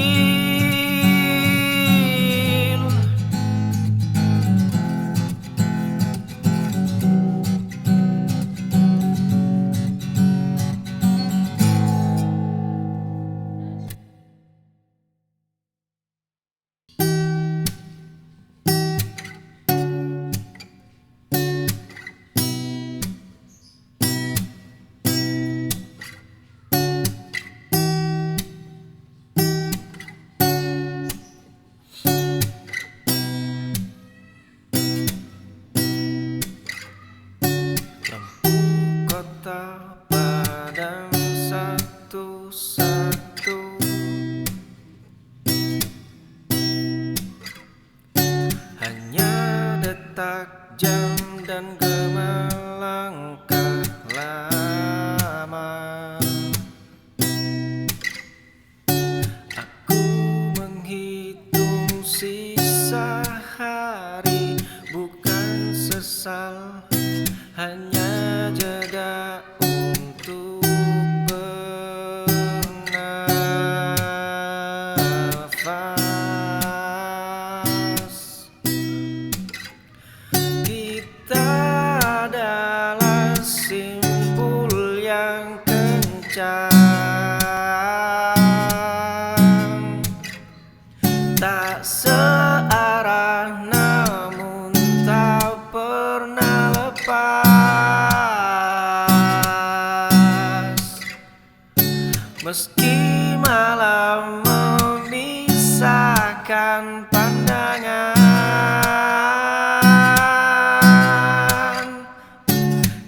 Meski malam memisahkan pandangan,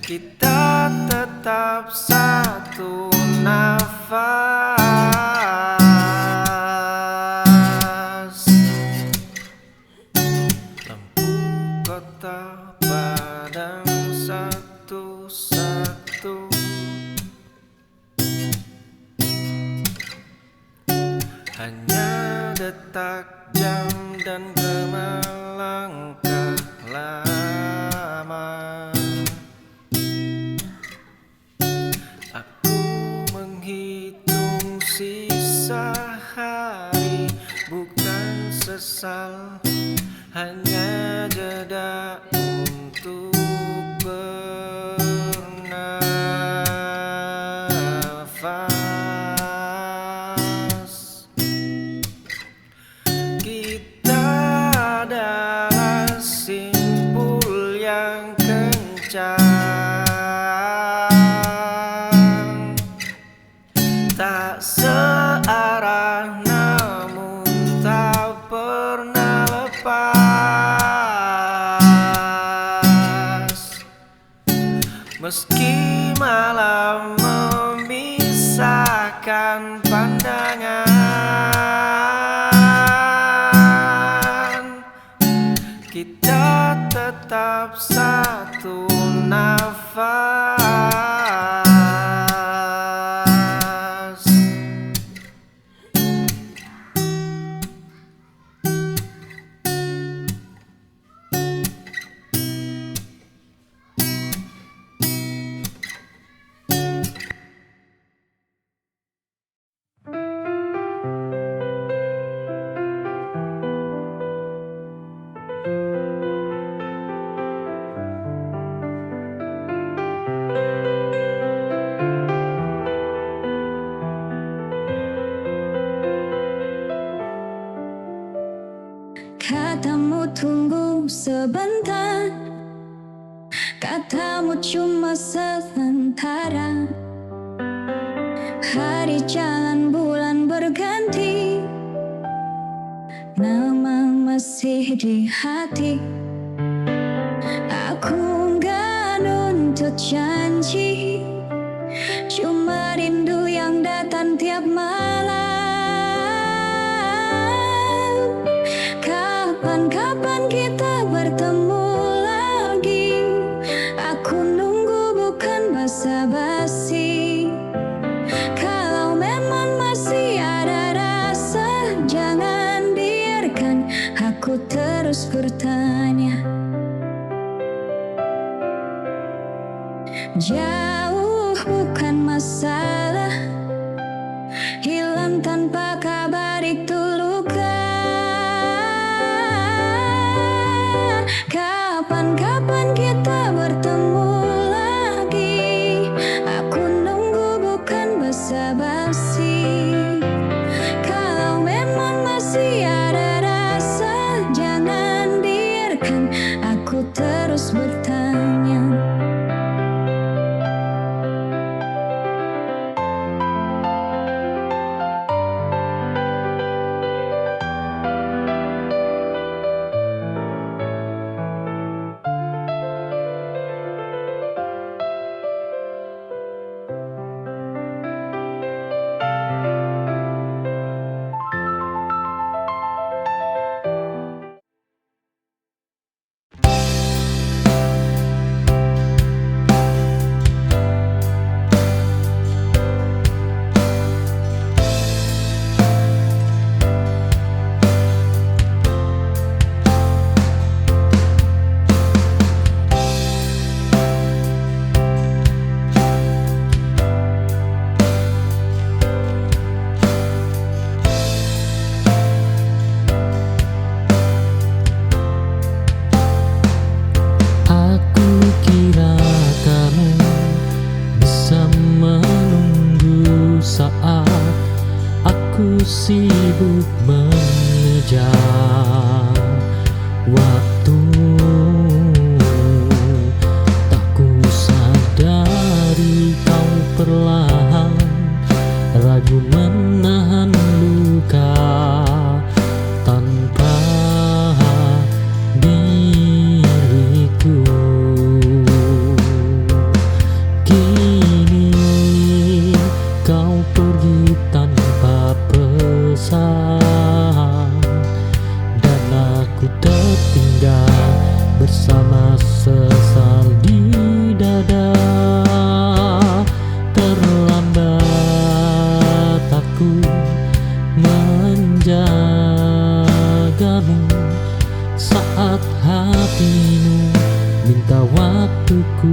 kita tetap satu nafas. Lampu kota padam satu-satu, hanya detak jam dan gema langkah lama. Aku menghitung sisa hari, bukan sesal, hanya jeda untuk bernafas. Kita adalah simpul yang kencang, tak searah namun tak pernah lepas. Meski malam memisahkan pandangan, kita tetap satu nafas. Katamu tunggu sebentar, katamu cuma sementara. Hari jalan bulan berganti, nama masih di hati. Aku nggak nuntut janji, cuma rindu yang datang tiap malam. Kapan kita bertemu lagi? Aku nunggu bukan basa-basi. Kalau memang masih ada rasa, jangan biarkan aku terus bertanya. Jauh bukan masalah, hilang tanpa kabar itu luka. Kapan kita bertemu lagi? Aku nunggu bukan basa-basi. Kalau memang masih ada rasa, jangan biarkan aku terus bertanya.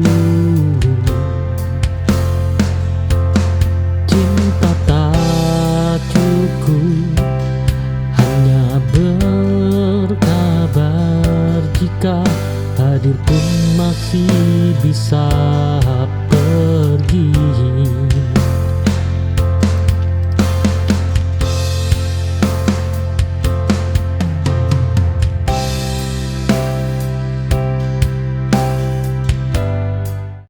aku. Cinta tak cukup hanya berkabar, jika hadir pun masih bisa